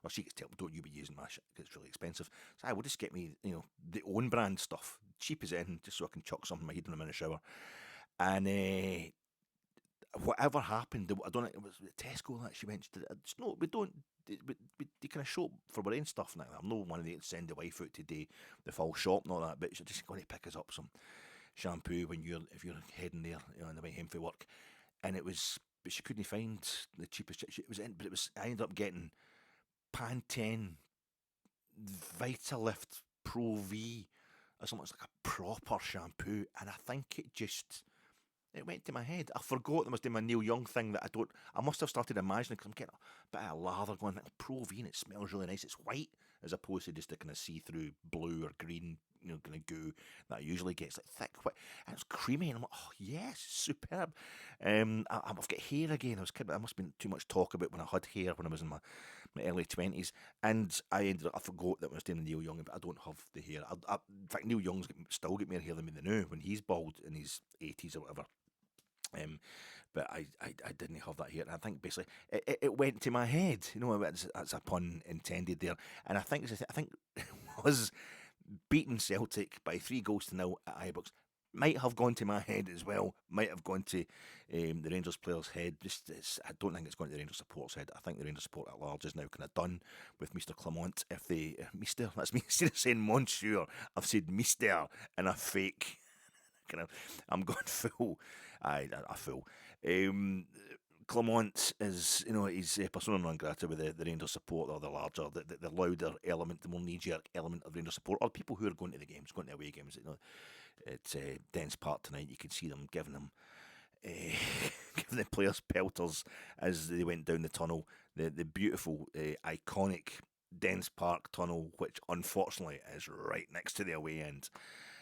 or she gets tell me, don't you be using my shit because it's really expensive. So I will just get me, the own brand stuff, cheap as anything, just so I can chuck something in my head when I'm in the shower. And whatever happened, I don't know, it was Tesco that she mentioned. No, we don't. We kind of shop for our own stuff now. I'm not one of the send the wife out today, the full shop and all that, but she's just going to pick us up some shampoo if you're heading there on the way home from work. And but she couldn't find the cheapest. I ended up getting Pantene Vitalift Pro V or something. It's like a proper shampoo, and I think it went to my head. I forgot I was doing my Neil Young thing that I must have started imagining, because I'm getting a bit of lather going, like Pro V, and it smells really nice. It's white as opposed to just a kind of see-through blue or green, kind of goo that I usually get. It's like thick, white, and it's creamy, and I'm like, oh yes, superb. I've got hair again. I must have been too much talk about when I had hair when I was in my early 20s, and I forgot that I was doing Neil Young, but I don't have the hair. In fact, Neil Young's still got more hair than me now when he's bald in his 80s or whatever. But I didn't have that here, and I think basically it went to my head. That's a pun intended there, and I think it was beating Celtic by 3-0 at Ibrox. Might have gone to my head as well. Might have gone to the Rangers players' head. I don't think it's going to the Rangers supporters' head. I think the Rangers support at large is now kind of done with Mr. Clement. If they Meester, that's me instead of saying Monsieur, I've said Meester and a fake. Kind of, I'm going full. I full. Um, Clement is, he's persona non grata with the Rangers support, or the larger, the louder element, the more knee-jerk element of Rangers support, or people who are going to the games, going to away games. It's Dens Park tonight. You can see them giving them, giving the players pelters as they went down the tunnel. The beautiful, iconic Dens Park tunnel, which unfortunately is right next to the away end.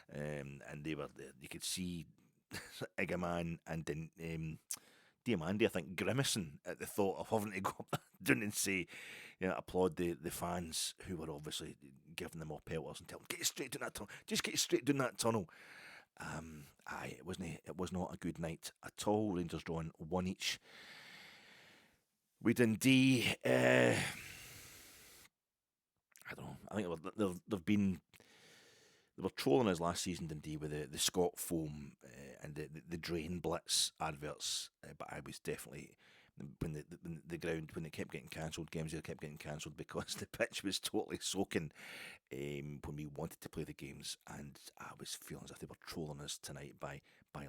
And you could see Igaman and Diamandi, I think, grimacing at the thought of having to go up down and say, applaud the fans who were obviously giving them all pelters and tell them, get straight down that tunnel, just get straight down that tunnel. It was not a good night at all. Rangers drawing one each. We Dundee, I don't know. I think they've been. They were trolling us last season, Dundee, with the Scott foam and the drain blitz adverts. But I was definitely when the ground, when they kept getting cancelled, games they kept getting cancelled because the pitch was totally soaking when we wanted to play the games, and I was feeling as if they were trolling us tonight by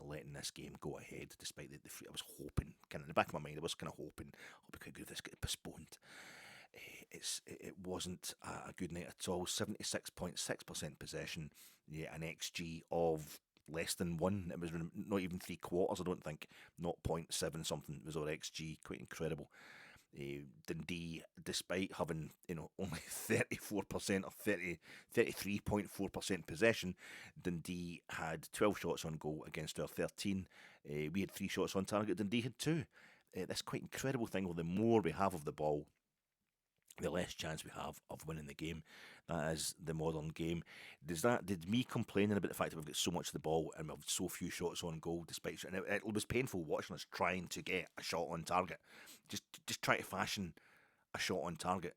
letting this game go ahead, despite I was hoping, kind of in the back of my mind, I was kind of hoping, oh, we could get this get postponed. It wasn't a good night at all. 76.6% possession, yeah, an XG of less than one. It was not even 3/4. I don't think 0.7 something was our XG. Quite incredible. Dundee, despite having only 34% or 33.4% possession, Dundee had 12 shots on goal against our 13. We had 3 shots on target. Dundee had 2. This quite incredible thing. Well, the more we have of the ball, the less chance we have of winning the game. That is the modern game. Did me complaining about the fact that we've got so much of the ball and we've so few shots on goal, despite, and it was painful watching us trying to get a shot on target, just try to fashion a shot on target,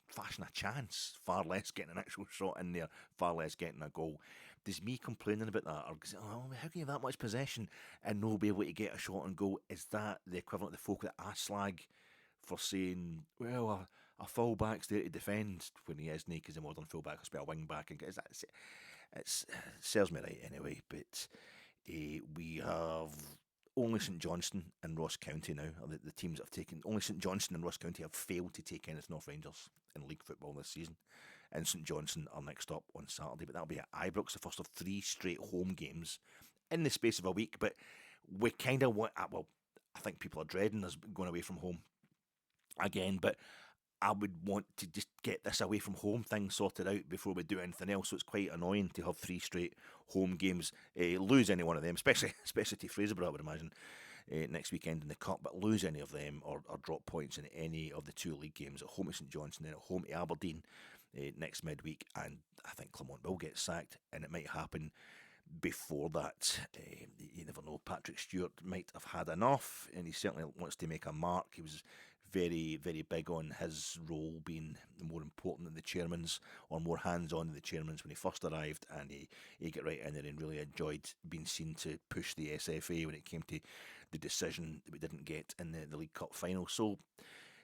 fashion a chance, far less getting an actual shot in there, far less getting a goal. Does me complaining about that, or how can you have that much possession and not be able to get a shot on goal? Is that the equivalent of the folk that I slag for saying, well, a fullback's there to defend when he isn't, because a modern fullback has to be a wing back, and it serves me right anyway. But we have only St Johnstone and Ross County now. The teams that have taken, only St Johnstone and Ross County have failed to take Kenneth North Rangers in league football this season, and St Johnstone are next up on Saturday. But that'll be at Ibrox, the first of 3 straight home games in the space of a week. But we kind of want, well, I think people are dreading us going away from home again, but I would want to just get this away from home thing sorted out before we do anything else. So it's quite annoying to have 3 straight home games, lose any one of them, especially to Fraserburgh, I would imagine, next weekend in the Cup, but lose any of them or drop points in any of the 2 league games, at home to St Johnstone and at home to Aberdeen next midweek. And I think Clement will get sacked, and it might happen before that. You never know. Patrick Stewart might have had enough, and he certainly wants to make a mark. He was very, very big on his role being more important than the chairman's, or more hands-on than the chairman's when he first arrived, and he got right in there and really enjoyed being seen to push the SFA when it came to the decision that we didn't get in the League Cup final. So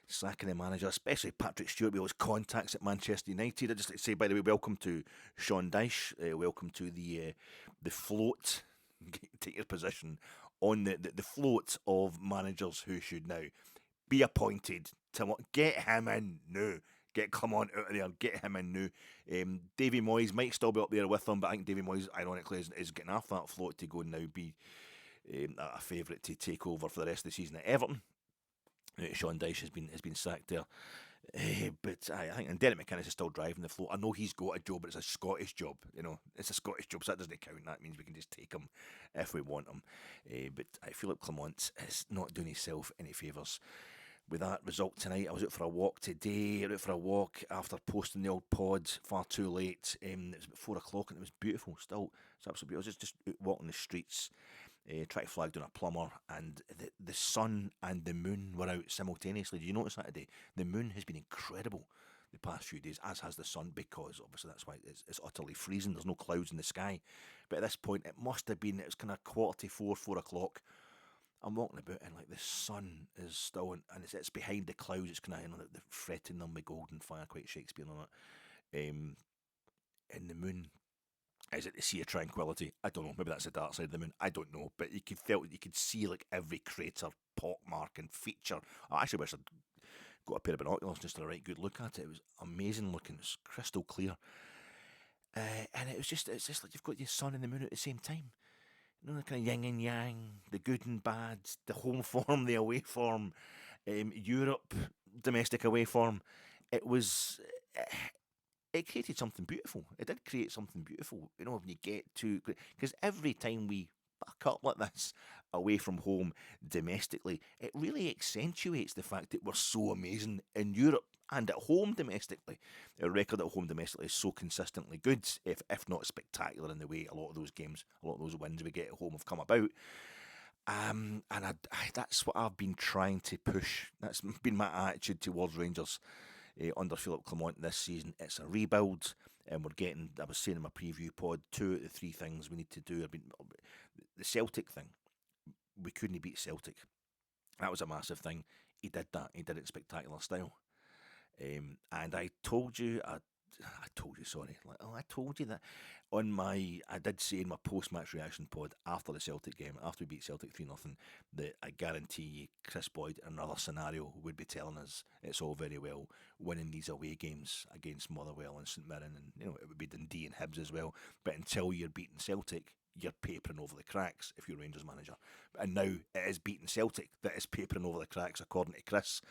sacking the manager, especially Patrick Stewart, with all his contacts at Manchester United. I just like to say, by the way, welcome to Sean Dyche. Welcome to the float. Take your position on the float of managers who should now be appointed to get him in now. Get Clement out of there. Get him in now. Davy Moyes might still be up there with him, but I think Davy Moyes, ironically, is getting off that float to go and now be a favourite to take over for the rest of the season at Everton. Sean Dyche has been sacked there. But I think, and Derek McInnes is still driving the float. I know he's got a job, but it's a Scottish job. It's a Scottish job, so that doesn't count. That means we can just take him if we want him. But I feel like Clement is not doing himself any favours with that result tonight. I was out for a walk today. I was out for a walk after posting the old pod far too late. It was about 4 o'clock and it was beautiful. Still, it's absolutely beautiful. I was just out walking the streets, trying to flag down a plumber, and the sun and the moon were out simultaneously. Did you notice that today? The moon has been incredible the past few days, as has the sun, because obviously that's why it's utterly freezing. There's no clouds in the sky. But at this point, it must have been, it was kind of 3:45, 4 o'clock. I'm walking about and like the sun is still, and it's behind the clouds. It's kind of, the fretting them with golden fire, quite Shakespeare and all that. And the moon, is it the sea of tranquility? I don't know. Maybe that's the dark side of the moon. I don't know. But you could see like every crater, pockmark, and feature. I actually wish I'd got a pair of binoculars just to a right good look at it. It was amazing looking. It's crystal clear. And it's just like you've got your sun and the moon at the same time. The kind of yin and yang, the good and bad, the home form, the away form, Europe, domestic away form. It was. It created something beautiful. It did create something beautiful. When you get to, because every time we back up like this away from home domestically, it really accentuates the fact that we're so amazing in Europe and at home domestically. Our record at home domestically is so consistently good, if not spectacular, in the way a lot of those games, a lot of those wins we get at home have come about. And that's what I've been trying to push. That's been my attitude towards Rangers under Philippe Clement this season. It's a rebuild, and we're getting, I was saying in my preview pod, 2 out of the 3 things we need to do. The Celtic thing, we couldn't beat Celtic. That was a massive thing. He did that. He did it in spectacular style. And I told you, sorry. I told you that I did say in my post-match reaction pod after the Celtic game, after we beat Celtic 3-0, that I guarantee you Chris Boyd in another scenario would be telling us it's all very well winning these away games against Motherwell and St Mirren, and it would be Dundee and Hibs as well. But until you're beating Celtic, you're papering over the cracks if you're Rangers manager. And now it is beating Celtic that is papering over the cracks, according to Chris.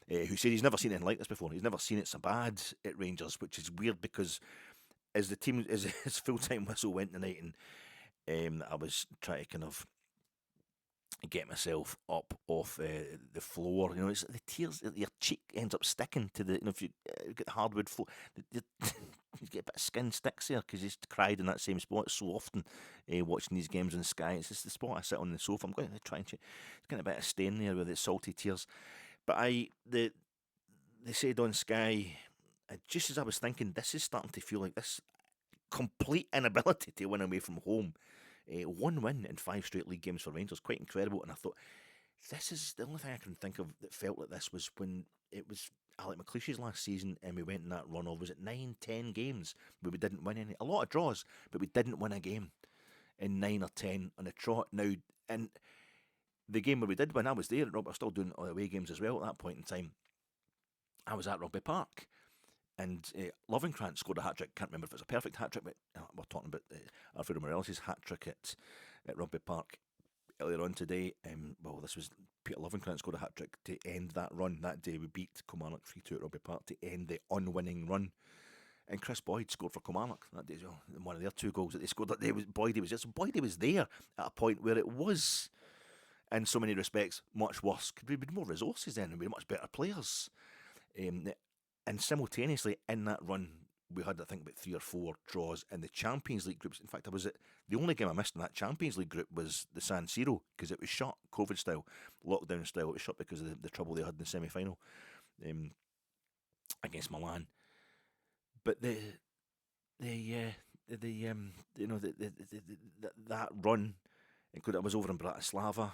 Who said he's never seen anything like this before. He's never seen it so bad at Rangers, which is weird because as his full-time whistle went tonight, and I was trying to kind of get myself up off the floor. It's the tears. Your cheek ends up sticking to the. If you get hardwood floor, you get a bit of skin sticks there because he's cried in that same spot so often. Watching these games on Sky, it's just the spot I sit on the sofa. I'm going to try and it's getting a bit of stain there with the salty tears. But they said on Sky, just as I was thinking, this is starting to feel like this complete inability to win away from home. 1 win in 5 straight league games for Rangers, quite incredible. And I thought, this is the only thing I can think of that felt like this was when it was Alec McLeish's last season and we went in that run of, was it 9, 10 games where we didn't win any? A lot of draws, but we didn't win a game in 9 or 10 on a trot. Now, and the game where we did win, I was there. I was still doing all the away games as well at that point in time. I was at Rugby Park, and Lovenkrands scored a hat-trick. Can't remember if it was a perfect hat-trick, but we're talking about Alfredo Morelos' hat-trick at Rugby Park earlier on today. This was Peter Lovenkrands scored a hat-trick to end that run. That day we beat Kilmarnock 3-2 at Rugby Park to end the unwinning run. And Chris Boyd scored for Kilmarnock that day as well. One of their 2 goals that they scored that day was Boyd. Boyd was there at a point where it was, in so many respects, much worse. Could we have more resources then and be much better players? And simultaneously in that run, we had, I think, about 3 or 4 draws in the Champions League groups. In fact, the only game I missed in that Champions League group was the San Siro, because it was shut, COVID style, lockdown style. It was shut because of the trouble they had in the semi-final against Milan. But that run, including I was over in Bratislava.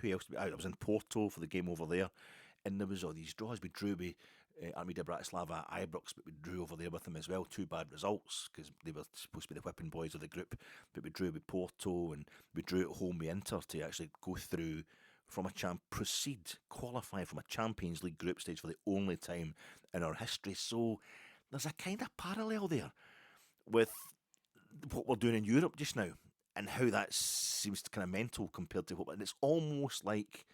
Who else? I was in Porto for the game over there, and there was all these draws. We drew with Armida Bratislava at Ibrox, but we drew over there with them as well. 2 bad results because they were supposed to be the whipping boys of the group, but we drew with Porto and we drew at home with Inter to actually go through from qualify from a Champions League group stage for the only time in our history. So there's a kind of parallel there with what we're doing in Europe just now, and how that seems kind of mental compared to and it's almost like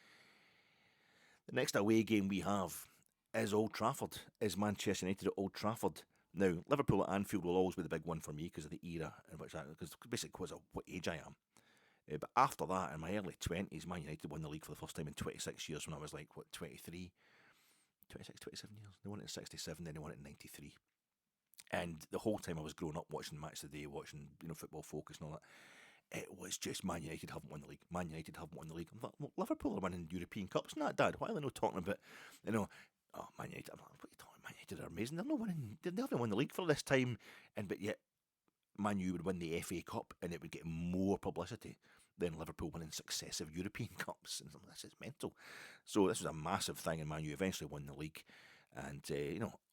the next away game we have is Old Trafford, is Manchester United at Old Trafford. Now, Liverpool at Anfield will always be the big one for me because of the era in which because basically because of what age I am. But after that, in my early 20s, Man United won the league for the first time in 26 years when I was 23? 26, 27 years. They won it in 67, then they won it in 93. And the whole time I was growing up watching Match of the Day, watching Football Focus and all that, it was just Man United haven't won the league. Man United haven't won the league. I thought, well, Liverpool are winning European Cups and that, Dad. Why are they not talking about, Oh, Man United! What are you talking? Man United are amazing. They're not winning. They haven't won the league for this time, but yet Man U would win the FA Cup and it would get more publicity than Liverpool winning successive European Cups. And this is mental. So this was a massive thing, and Man U eventually won the league. And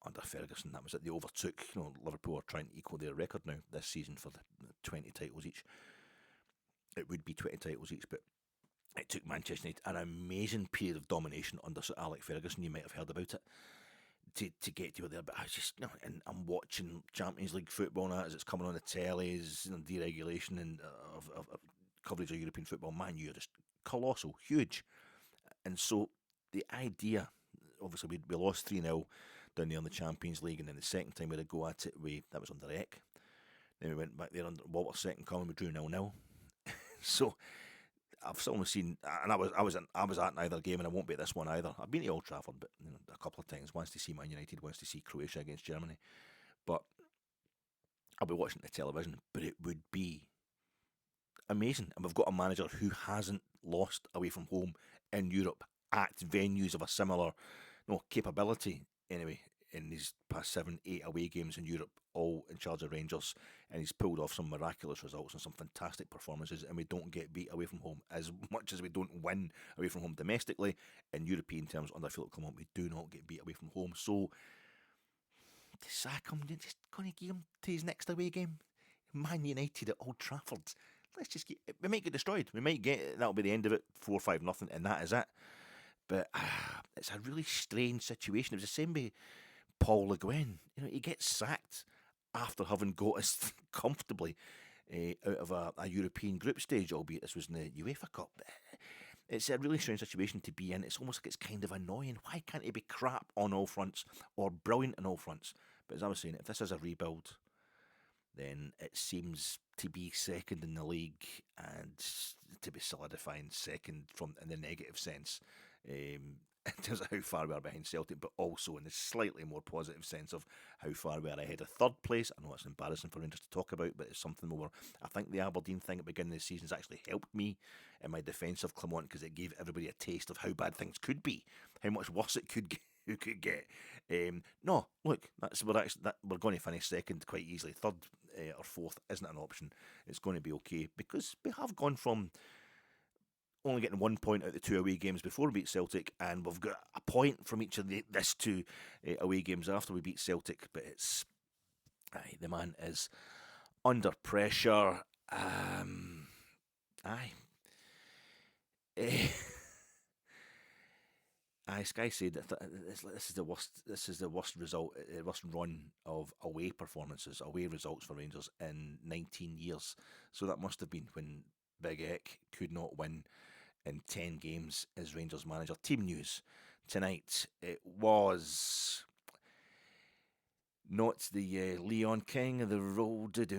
under Ferguson, that was it. They overtook. Liverpool are trying to equal their record now this season for the 20 titles each. It would be 20 titles each, but it took Manchester United an amazing period of domination under Sir Alex Ferguson. You might have heard about it. To get to there, but I just, and I'm watching Champions League football now as it's coming on the tellies, deregulation and of coverage of European football. Man, you're just colossal, huge, and so the idea, obviously, we lost 3-0 down there in the Champions League, and then the second time we had a go at it, that was under Eck. Then we went back there under Walter's second coming, we drew 0-0. So I've certainly seen, and I was at neither game, and I won't be at this one either. I've been to Old Trafford, but a couple of times. Once to see Man United, once to see Croatia against Germany. But I'll be watching the television. But it would be amazing, and we've got a manager who hasn't lost away from home in Europe at venues of a similar, capability. Anyway, in these past 7-8 away games in Europe, all in charge of Rangers, and he's pulled off some miraculous results and some fantastic performances, and we don't get beat away from home as much as we don't win away from home domestically. In European terms, under Philippe Clement, we do not get beat away from home. So to sack him, you're just going to give him to his next away game. Man United at Old Trafford. We might get destroyed. We might get, that'll be the end of it, 4-5-0, and that is it. But it's a really strange situation. It was the same with Paul Le Guen. He gets sacked after having got us comfortably out of a European group stage, albeit this was in the UEFA Cup. It's a really strange situation to be in. It's almost like it's kind of annoying. Why can't he be crap on all fronts or brilliant on all fronts? But as I was saying, if this is a rebuild, then it seems to be second in the league and to be solidifying second from in the negative sense. In terms of how far we are behind Celtic, but also in the slightly more positive sense of how far we are ahead of third place. I know it's embarrassing for Rangers to talk about, but it's something more. I think the Aberdeen thing at the beginning of the season has actually helped me in my defence of Clement, because it gave everybody a taste of how bad things could be, how much worse it could get. Who could get? No, look, we're going to finish second quite easily. Third or fourth isn't an option. It's going to be okay, because we have gone from only getting 1 point out of the 2 away games before we beat Celtic, and we've got a point from each of this 2 away games after we beat Celtic. But it's the man is under pressure. Sky said that this is the worst. This is the worst result, worst run of away performances, away results for Rangers in 19 years. So that must have been when Big Eck could not win in 10 games as Rangers manager. Team news tonight. It was not the Leon King of the Road. It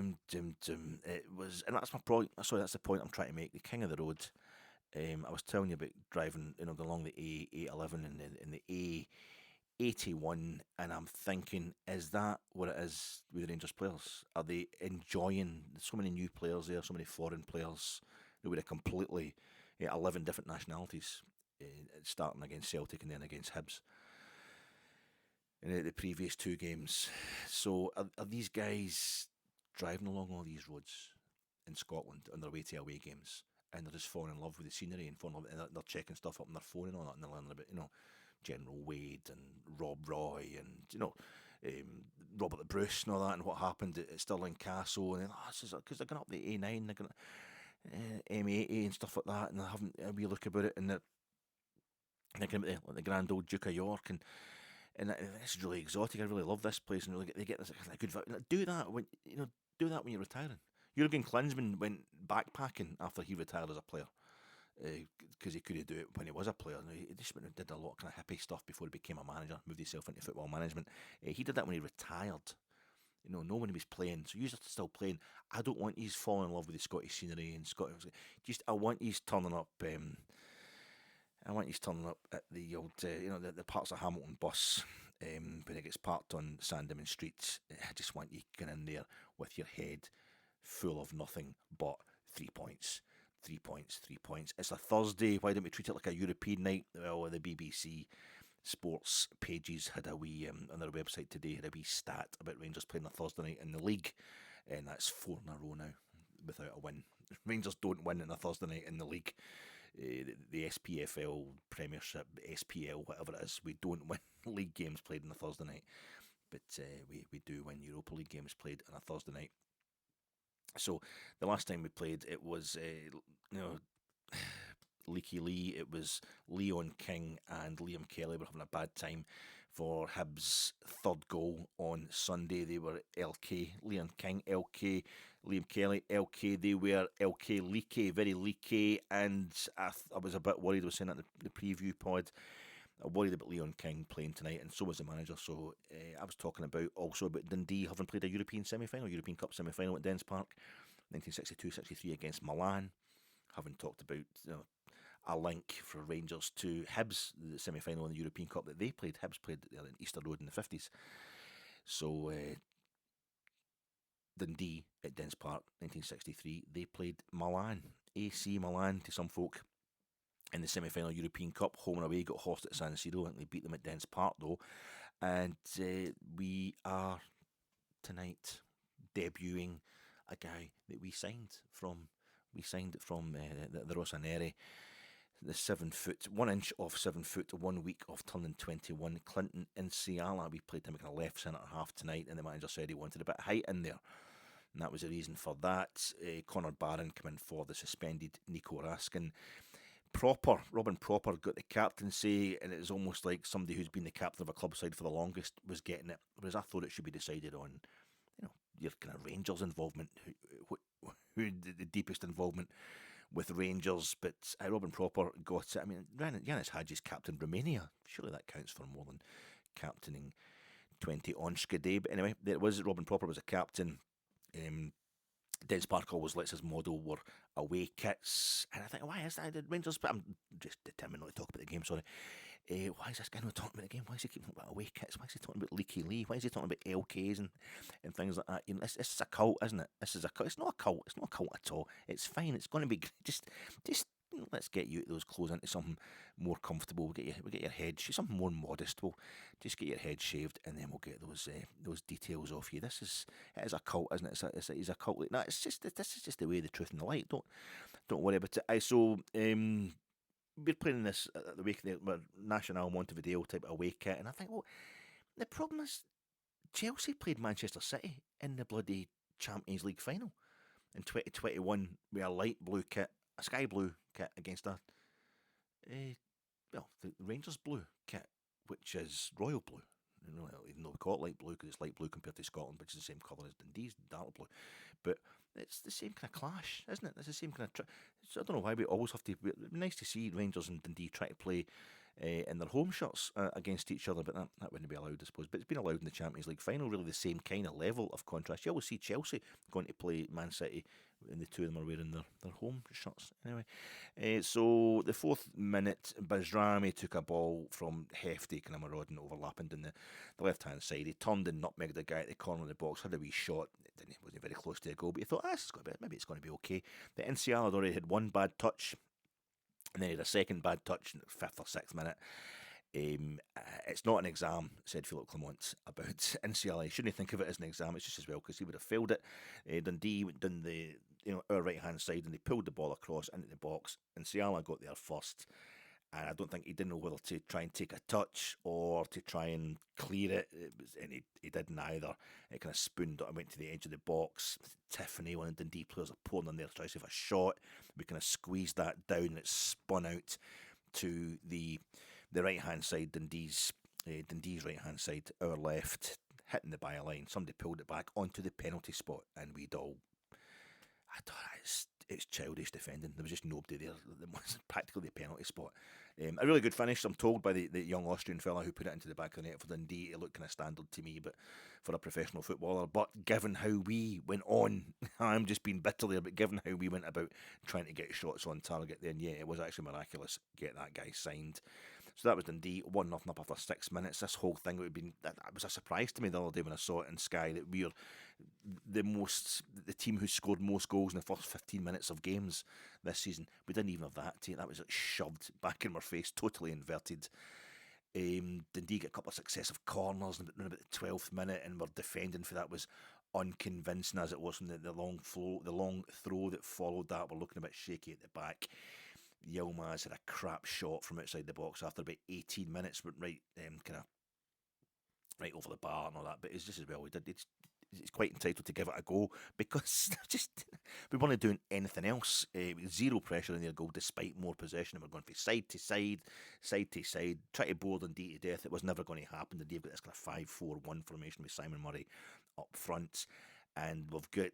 was, and that's my point. Sorry, that's the point I'm trying to make. The King of the Road. I was telling you about driving, along the A811 and the A811, and I'm thinking, is that what it is with the Rangers players? Are they enjoying so many new players there, so many foreign players who would have completely 11 different nationalities, starting against Celtic and then against Hibs in the previous 2 games? So are these guys driving along all these roads in Scotland on their way to away games, and they're just falling in love with the scenery and falling in love, and they're checking stuff up on their phone and all that, and they're learning about, General Wade and Rob Roy and, Robert the Bruce and all that, and what happened at Stirling Castle, and this is because they're going up the A9, they're going M80 and stuff like that, and they're having a wee look about it, and they're thinking about the grand old Duke of York, and this is really exotic. I really love this place, and really they get this kind of good vibe. Do that when you're retiring. Jurgen Klinsmann went backpacking after he retired as a player, because he couldn't do it when he was a player. He just went and did a lot of kind of hippie stuff before he became a manager, moved himself into football management. He did that when he retired. Not when he was playing. So you're still playing. I don't want he's falling in love with the Scottish scenery and Scottish. I want he's turning up. I want he's turning up at the old, the parts of Hamilton bus when it gets parked on Sandeman Street. I just want you going in there with your head full of nothing but 3 points. 3 points, 3 points. It's a Thursday. Why don't we treat it like a European night? Well, the BBC sports pages had a wee, on their website today, had a wee stat about Rangers playing a Thursday night in the league, and that's 4 in a row now without a win. Rangers don't win on a Thursday night in the league. The SPFL, Premiership, SPL, whatever it is, we don't win league games played on a Thursday night, but we do win Europa League games played on a Thursday night. So the last time we played, it was Leaky Lee. It was Leon King and Liam Kelly were having a bad time for Hibs' third goal on Sunday. They were LK, Leon King, LK, Liam Kelly, LK. They were LK leaky, very leaky, and I was a bit worried. I was saying that in the preview pod. I'm worried about Leon King playing tonight, and so was the manager. So I was talking also about Dundee having played a European semi-final, European Cup semi-final at Dens Park, 1962-63 against Milan. Having talked about a link for Rangers to Hibs, the semi-final in the European Cup that they played. Hibs played in Easter Road in the 50s. So Dundee at Dens Park, 1963, they played Milan, AC Milan to some folk, in the semi-final European Cup. Home and away, got horsed at San Siro, and they beat them at Dens Park though. And we are tonight debuting a guy that we signed it from the Rossoneri. The 7 foot, 1 inch off 7 foot, 1 week off turning 21, Clinton Inciala. We played him in a left centre half tonight, and the manager said he wanted a bit of height in there, and that was the reason for that. Connor Barron came in for the suspended Nico Raskin. Robin Proper got the captaincy, and it was almost like somebody who's been the captain of a club side for the longest was getting it, whereas I thought it should be decided on, your kind of Rangers involvement, who the deepest involvement with Rangers, but Robin Proper got it. I mean, Yanis Hadji's captain Romania. Surely that counts for more than captaining 20 on Skade. But anyway, there was Robin Proper was a captain. Dens Park always lets his model were away kits, and I think, why is that? The Rangers, but I'm just determined not to talk about the game. Sorry. Why is this guy not talking about the game? Why is he keeping talking about away kits? Why is he talking about Leaky Lee? Why is he talking about LKs and things like that? This is a cult, isn't it? This is a cult. It's not a cult. It's not a cult at all. It's fine. It's going to be just let's get you those clothes into something more comfortable. We'll get your head, something more modest. We'll just get your head shaved, and then we'll get those details off you. It is a cult, isn't it? It's a cult. No, this is just the way, the truth and the light. Don't worry about it. So we're playing this at the week, the Nacional Montevideo type of away kit, and I think, well, the problem is Chelsea played Manchester City in the bloody Champions League final in 2021 with a light blue kit, a sky blue kit against the Rangers blue kit, which is royal blue. Even though we call it light blue because it's light blue compared to Scotland, which is the same colour as Dundee's dark blue. But it's the same kind of clash, isn't it? It's the same kind of... So I don't know why we always have to... It'd be nice to see Rangers and Dundee try to play in their home shirts against each other, but that wouldn't be allowed, I suppose. But it's been allowed in the Champions League final, really the same kind of level of contrast. You always see Chelsea going to play Man City, and the two of them are wearing their home shirts. Anyway, so the 4th minute, Bajrami took a ball from Hefty, kind of marauding, overlapping down the left-hand side. He turned and nutmegged the guy at the corner of the box, had a wee shot. It wasn't very close to a goal, but he thought, maybe it's going to be okay. The NCL had already had one bad touch, and then he had a second bad touch in the 5th or 6th minute. It's not an exam, said Philippe Clement about NCLA. Shouldn't think of it as an exam. It's just as well because he would have failed it. Dundee went down our right hand side, and they pulled the ball across into the box. And Ciala got there first, and I don't think he didn't know whether to try and take a touch or to try and clear it. And he didn't either. It kind of spooned it and went to the edge of the box. Tiffany, one of the Dundee players, are pulling in there to try to save a shot. We kind of squeezed that down, and it spun out to the right hand side, Dundee's right hand side, our left, hitting the byline. Somebody pulled it back onto the penalty spot, and we'd all... I thought it's childish defending. There was just nobody there. It was practically the penalty spot. A really good finish, I'm told, by the young Austrian fella who put it into the back of the net for Dundee. It looked kind of standard to me, but for a professional footballer. But given how we went on, I'm just being bitter there, but given how we went about trying to get shots on target, then yeah, it was actually miraculous. Get that guy signed. So that was Dundee, 1-0 up after 6 minutes. This whole thing would have been... That was a surprise to me the other day when I saw it in Sky, that we're the team who scored most goals in the first 15 minutes of games this season. We didn't even have that. That was shoved back in our face, totally inverted. Dundee get a couple of successive corners in about the 12th minute, and we're defending for that was unconvincing as it was in the long throw that followed that. We're looking a bit shaky at the back. Yilmaz had a crap shot from outside the box after about 18 minutes, went right kind of right over the bar and all that. But it's just as well we did. It's quite entitled to give it a go because just we weren't doing anything else. Zero pressure in their goal despite more possession. And we're going from side to side, try to bore Dundee to death. It was never going to happen. Dundee have got this kind of 5-4-1 formation with Simon Murray up front. And we've got,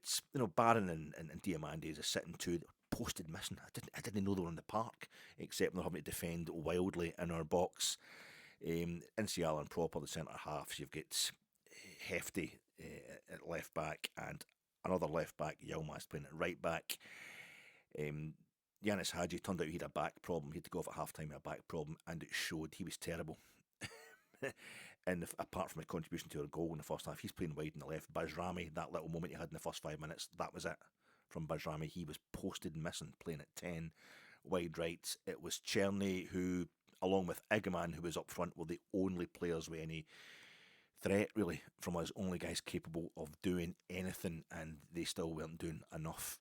Barron and Diamandis are sitting two posted missing. I didn't know they were in the park, except they're having to defend wildly in our box. Nsiala and Proper, the centre halves. You've got Hefty at left back and another left back, Yilmaz playing at right back. Yanis Hadji turned out he had a back problem. He had to go off at half time with a back problem, and it showed. He was terrible. And apart from a contribution to our goal in the first half, he's playing wide on the left. Bajrami, that little moment he had in the first 5 minutes, that was it from Bajrami. He was posted missing, playing at 10 wide right. It was Cherny who, along with Igaman, who was up front, were the only players with any threat, really, from us. Only guys capable of doing anything, and they still weren't doing enough.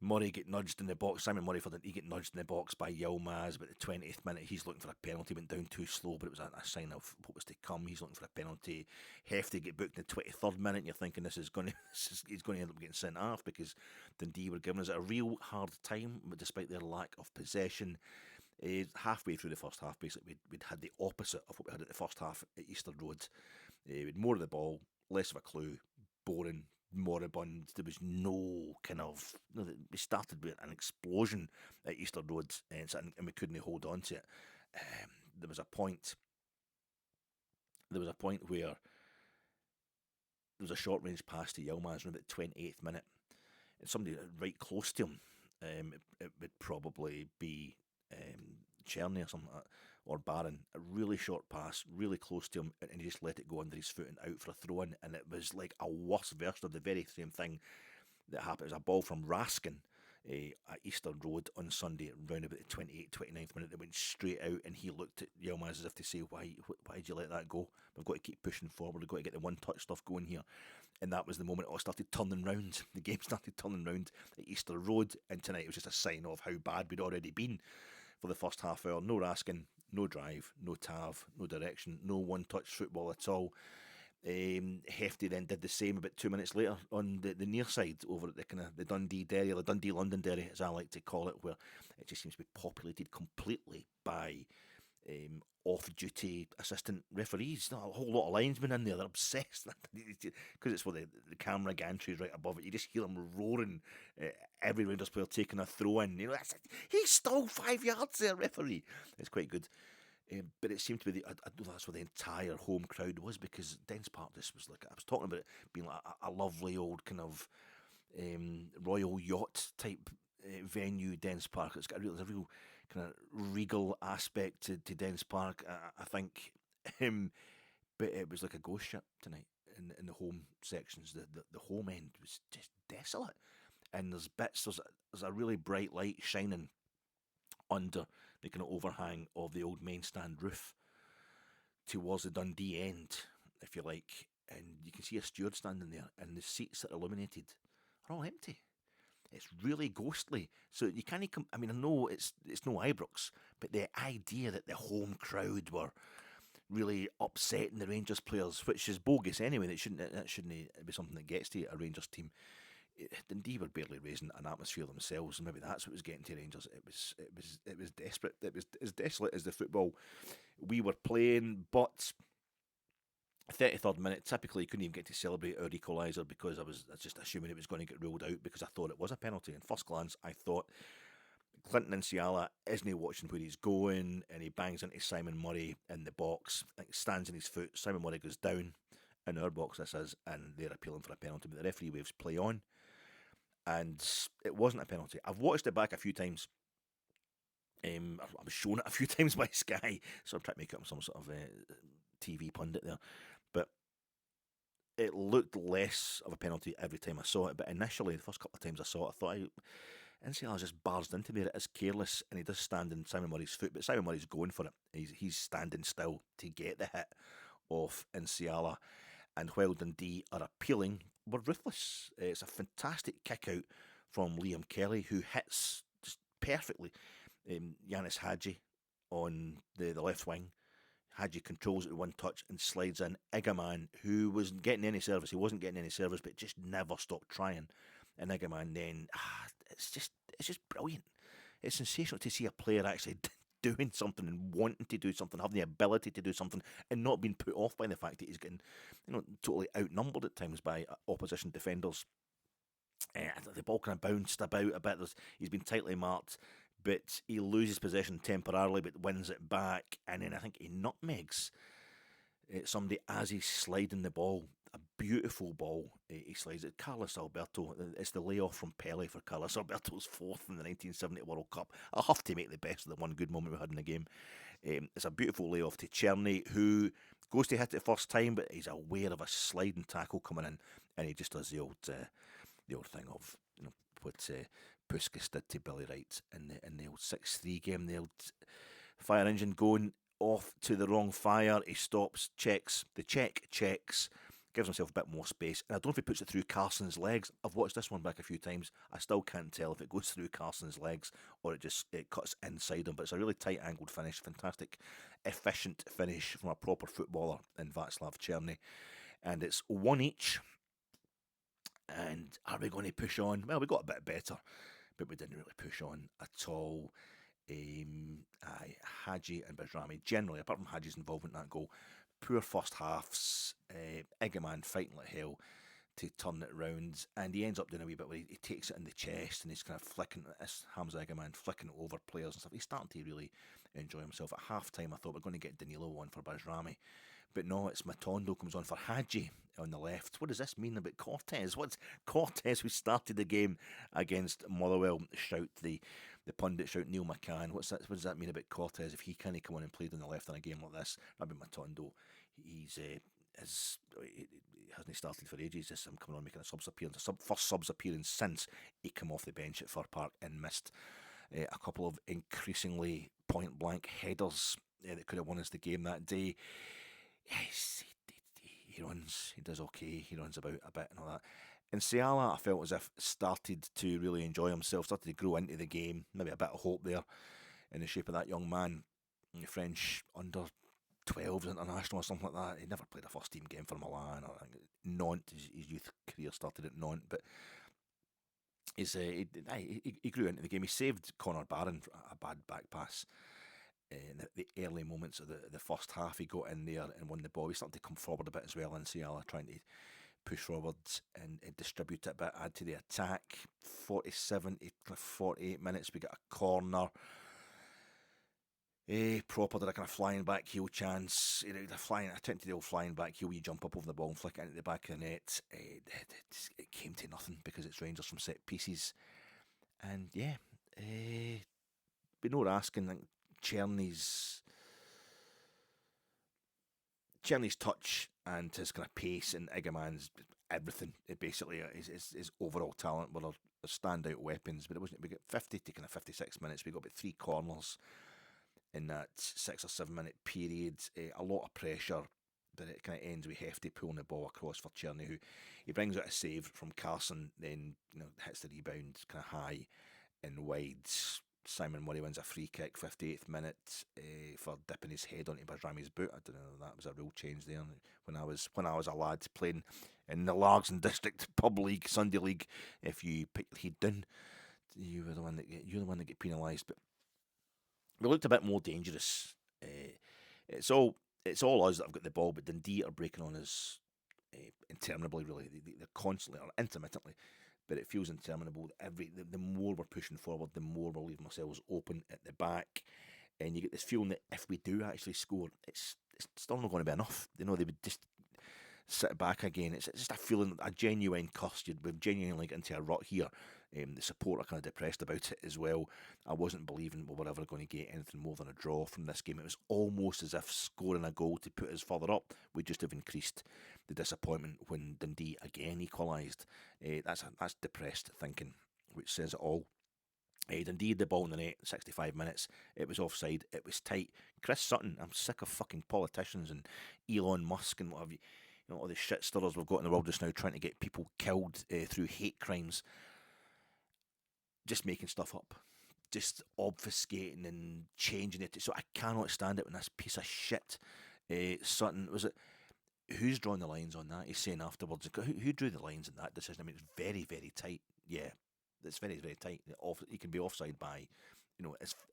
Murray get nudged in the box. Simon Murray, he get nudged in the box by Yilmaz, but the 20th minute he's looking for a penalty, went down too slow, but it was a sign of what was to come. He's looking for a penalty. Hefty get booked in the 23rd minute, and you're thinking he's going to end up getting sent off because Dundee were giving us a real hard time, despite their lack of possession. Halfway through the first half, basically, we'd had the opposite of what we had at the first half at Easter Road. We had more of the ball, less of a clue, boring, moribund. There was no kind of. We started with an explosion at Easter Road, and we couldn't hold on to it. There was a point where there was a short range pass to Yilmaz around the 28th minute, and somebody right close to him. It would probably be Cherny or something like that, or Barron. A really short pass, really close to him, and he just let it go under his foot and out for a throw in. And it was like a worse version of the very same thing that happened. It was a ball from Raskin at Easter Road on Sunday, around about the 29th minute. That went straight out, and he looked at Yilmaz as if to say, why did you let that go? We've got to keep pushing forward. We've got to get the one-touch stuff going here. And that was the moment it all started turning round. The game started turning round at Easter Road, and tonight it was just a sign of how bad we'd already been for the first half hour. No Raskin, no drive, no tav, no direction, no one-touch football at all. Hefty then did the same about 2 minutes later on the near side over at the Dundee Derry, or the Dundee London Derry as I like to call it, where it just seems to be populated completely by off-duty assistant referees. There's a whole lot of linesmen in there. They're obsessed because it's where the camera gantry is right above it. You just hear them roaring. Every Rangers player taking a throw in. He stole 5 yards there, referee. It's quite good. But it seemed to be I don't know that's where the entire home crowd was, because Dens Park, this was like, I was talking about it being like a lovely old kind of royal yacht type venue. Dens Park, it's got a real kind of regal aspect to Dens Park, I think. But it was like a ghost ship tonight in the home sections. The home end was just desolate, and there's a really bright light shining under the kind of overhang of the old main stand roof towards the Dundee end, if you like, and you can see a steward standing there, and the seats that are illuminated are all empty. It's really ghostly. So you can't. I know it's no Ibrox, but the idea that the home crowd were really upsetting the Rangers players, which is bogus anyway. That shouldn't be something that gets to a Rangers team. Dundee were barely raising an atmosphere themselves, and maybe that's what was getting to Rangers. It was desperate. It was as desolate as the football we were playing. But 33rd minute, typically you couldn't even get to celebrate our equaliser, because I was just assuming it was going to get ruled out, because I thought it was a penalty. And first glance, I thought Clinton Nsiala isn't watching where he's going, and he bangs into Simon Murray in the box, stands in his foot. Simon Murray goes down in our box, this is, and they're appealing for a penalty, but the referee waves play on. And it wasn't a penalty. I've watched it back a few times. I was shown it a few times by Sky, so I'm trying to make up some sort of TV pundit there. But it looked less of a penalty every time I saw it. But initially, the first couple of times I saw it, I thought NCR just barged into there. It is careless, and he does stand in Simon Murray's foot, but Simon Murray's going for it. He's standing still to get the hit off Inciala. And while Dundee are appealing, we're ruthless. It's a fantastic kick out from Liam Kelly, who hits just perfectly Yanis Hadji on the left wing. Hadji controls it with one touch and slides in Igaman, who wasn't getting any service. He wasn't getting any service, but just never stopped trying. And Igaman then, it's just brilliant. It's sensational to see a player actually doing something and wanting to do something, having the ability to do something, and not being put off by the fact that he's getting, totally outnumbered at times by opposition defenders. The ball kind of bounced about a bit. He's been tightly marked, but he loses possession temporarily, but wins it back, and then I think he nutmegs somebody as he's sliding the ball. A beautiful ball. He slides it. Carlos Alberto. It's the layoff from Pele for Carlos Alberto's fourth in the 1970 World Cup. I'll have to make the best of the one good moment we had in the game. It's a beautiful layoff to Czerny, who goes to hit it first time, but he's aware of a sliding tackle coming in, and he just does the old thing of what Puskas did to Billy Wright in the old 6-3 game. The old fire engine going off to the wrong fire. He stops, checks. The check checks. Gives himself a bit more space. And I don't know if he puts it through Carson's legs. I've watched this one back a few times. I still can't tell if it goes through Carson's legs or it cuts inside him. But it's a really tight angled finish. Fantastic, efficient finish from a proper footballer in Václav Czerny. And it's one each. And are we going to push on? Well, we got a bit better, but we didn't really push on at all. Hadji and Bajrami, generally, apart from Hadji's involvement in that goal, poor first halves. Igaman fighting like hell to turn it round, and he ends up doing a wee bit where he takes it in the chest and he's kind of flicking this Hamza Igaman, flicking it over players and stuff. He's starting to really enjoy himself. At half time, I thought we're going to get Danilo on for Bajrami, but no, it's Matondo comes on for Hadji on the left. What does this mean about Cortez? What's Cortez, who started the game against Motherwell, the pundit shout Neil McCann? What does that mean about Cortez if he can't come on and played on the left in a game like this? Maybe Matondo. He hasn't started for ages. This him coming on making a subs appearance, first subs appearance since he came off the bench at Fir Park and missed a couple of increasingly point blank headers that could have won us the game that day. Yes, he runs. He does okay. He runs about a bit and all that. And Ciala, I felt as if started to really enjoy himself, started to grow into the game. Maybe a bit of hope there in the shape of that young man, the French under 12s international or something like that. He never played a first team game for Milan or Nantes. His youth career started at Nantes, but he grew into the game. He saved Connor Barron for a bad back pass in the early moments of the first half. He got in there and won the ball. He started to come forward a bit as well in Ciala, trying to push forwards and distribute it a bit, add to the attack. 47 to 48 minutes, we get a corner. Proper did a kind of flying back heel chance. I tend to the old flying back heel. You jump up over the ball and flick it into the back of the net. It came to nothing because it's Rangers from set pieces. And yeah, but no asking. Like Czerny's touch and his kind of pace and Igaman's everything. It basically his overall talent were standout weapons. But it wasn't. We got 50 to kind of 56 minutes. We got about 3 corners in that 6 or 7 minute period. A lot of pressure, but it kind of ends with Hefty pulling the ball across for Czerny, who he brings out a save from Carson, then hits the rebound kind of high and wide. Simon Murray wins a free kick, 58th minute, for dipping his head onto Bajrami's boot. I don't know if that was a rule change there. When I was a lad playing in the Largs and District Pub League, Sunday League, if you put your head down, you're the one that get penalised. But we looked a bit more dangerous. It's all us that have got the ball, but Dundee are breaking on us interminably, really. They're constantly or intermittently, but it feels interminable. The more we're pushing forward, the more we're leaving ourselves open at the back, and you get this feeling that if we do actually score, it's still not going to be enough. They would just sit back again. It's just a feeling, a genuine curse. We've genuinely got into a rut here. The support are kind of depressed about it as well. I wasn't believing we were ever going to get anything more than a draw from this game. It was almost as if scoring a goal to put us further up would just have increased the disappointment when Dundee again equalised. That's depressed thinking, which says it all. Dundee had the ball in the net, 65 minutes. It was offside. It was tight. Chris Sutton, I'm sick of fucking politicians and Elon Musk and what have you. You know, all the shit stirrers we've got in the world just now trying to get people killed through hate crimes, just making stuff up, just obfuscating and changing it. So I cannot stand it when this piece of shit, Sutton, was it? Who's drawing the lines on that? He's saying afterwards, who drew the lines in that decision? I mean, it's very, very tight. Yeah, it's very, very tight. You can be offside by,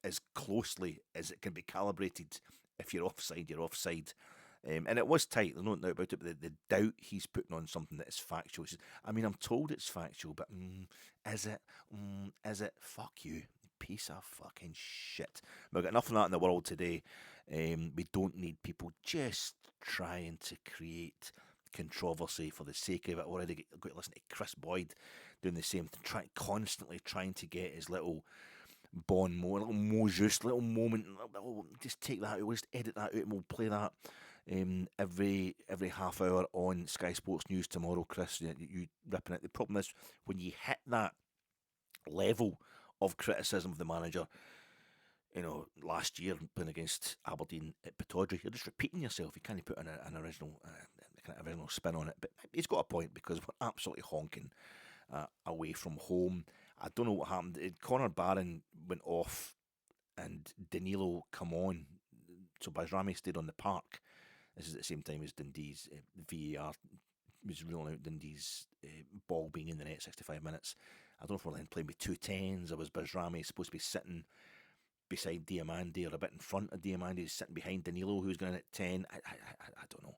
as closely as it can be calibrated. If you're offside, you're offside. And it was tight, there's no doubt about it, but the doubt he's putting on something that is factual. I mean, I'm told it's factual, but is it? Is it? Fuck you, piece of fucking shit. We've got enough of that in the world today. We don't need people just trying to create controversy for the sake of it. Already got to listen to Chris Boyd doing the same thing, constantly trying to get his little little Moses, little moment. Just take that out. We'll just edit that out, and we'll play that every half hour on Sky Sports News tomorrow. Chris, you ripping it. The problem is when you hit that level of criticism of the manager, last year playing against Aberdeen at Pittodrie, you're just repeating yourself. You can't put an original kind of original spin on it. But he's got a point because we're absolutely honking away from home. I don't know what happened. Connor Barron went off and Danilo come on. So Bajrami stayed on the park. This is at the same time as Dundee's VAR was ruling out Dundee's ball being in the net 65 minutes. I don't know if we're then playing with 2 10s or was Bajrami supposed to be sitting beside Diamandi or a bit in front of Diamandi, sitting behind Danilo, who's going at 10. I don't know.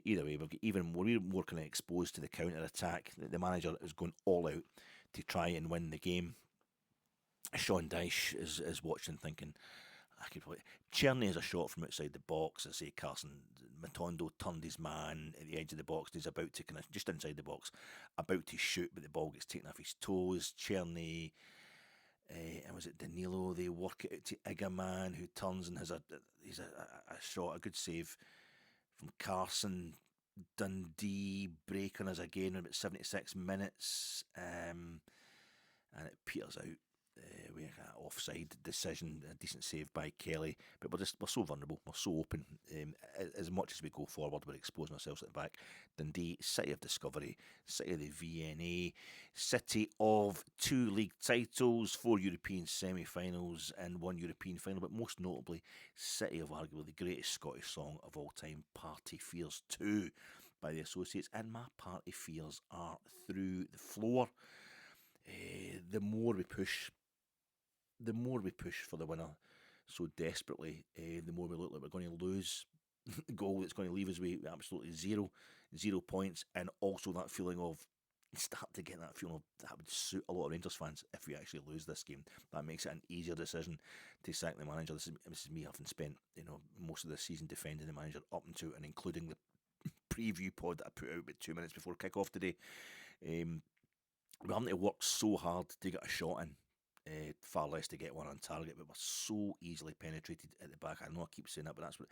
Either way, we're more kind of exposed to the counter attack. The manager is going all out to try and win the game. Sean Dyche is watching, thinking, I could probably. Czerny has a shot from outside the box. I say Carson Matondo turned his man at the edge of the box. He's about to kind of just inside the box, about to shoot, but the ball gets taken off his toes. Czerny. And was it Danilo? They work it out to Igaman, who turns and has a shot, a good save from Carson. Dundee break on us again in about 76 minutes, and it peters out with an offside decision, a decent save by Kelly. But we're so vulnerable, we're so open. As much as we go forward, we're exposing ourselves at the back. Dundee, city of discovery, city of the VNA, city of 2 league titles, 4 European semi-finals and 1 European final, but most notably, city of arguably the greatest Scottish song of all time, Party Fears 2 by the Associates, and my party fears are through the floor. The more we push for the winner so desperately, the more we look like we're going to lose the goal that's going to leave us with absolutely zero points, and also that feeling of start to get that feeling of that would suit a lot of Rangers fans if we actually lose this game. That makes it an easier decision to sack the manager. This is me having spent most of the season defending the manager up into and including the preview pod that I put out about 2 minutes before kick-off today. We're having to work so hard to get a shot in, far less to get one on target, but we're so easily penetrated at the back. I know I keep saying that, but that's what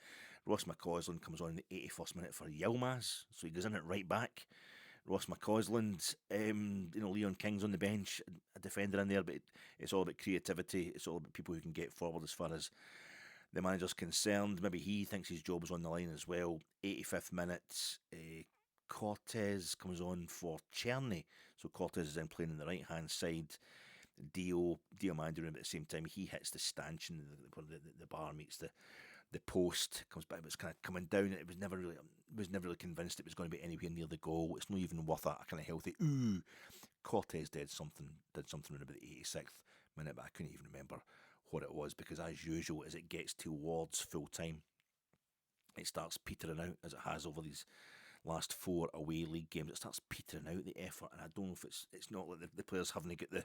Ross McCausland comes on in the 81st minute for Yilmaz, so he goes in at right back. Ross McCausland, Leon King's on the bench, a defender in there, but it's all about creativity. It's all about people who can get forward as far as the manager's concerned. Maybe he thinks his job is on the line as well. 85th minute, Cortez comes on for Czerny. So Cortez is then playing on the right-hand side. Diamandi at the same time, he hits the stanchion where the bar meets the post, comes back, but it's kind of coming down. It was never really convinced it was going to be anywhere near the goal. It's not even worth a kind of healthy ooh. Cortez did something around about the 86th minute, but I couldn't even remember what it was, because as usual, as it gets towards full time, it starts petering out, as it has over these last 4 away league games. It starts petering out, the effort, and I don't know if it's not like the players having to get the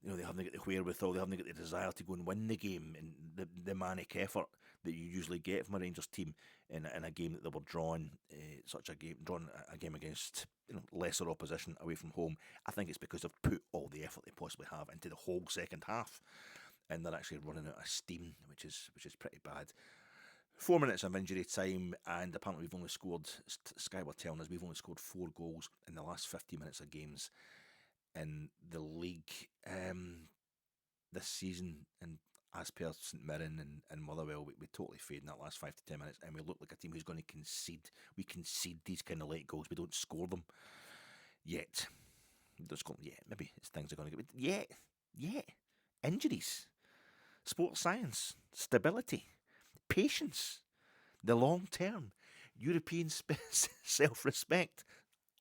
they haven't got the wherewithal, they haven't got the desire to go and win the game, and the manic effort that you usually get from a Rangers team in a game that they were drawn a game against lesser opposition away from home. I think it's because they've put all the effort they possibly have into the whole second half, and they're actually running out of steam, which is pretty bad. 4 minutes of injury time, and apparently we've only scored, Sky were telling us, we've only scored 4 goals in the last 50 minutes of games in the league. this season, and as per St Mirren and Motherwell, we totally fade in that last 5 to 10 minutes, and we look like a team who's going to concede. We concede these kind of late goals. We don't score them yet. Maybe it's things are going to get. Yet, injuries, sports science, stability, patience, the long term, European self-respect,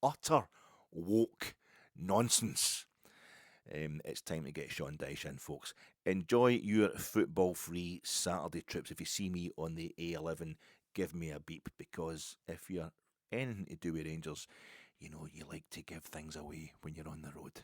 utter woke nonsense. It's time to get Sean Dyche in, folks. Enjoy your football-free Saturday trips. If you see me on the A11, give me a beep, because if you're anything to do with Rangers, you know you like to give things away when you're on the road.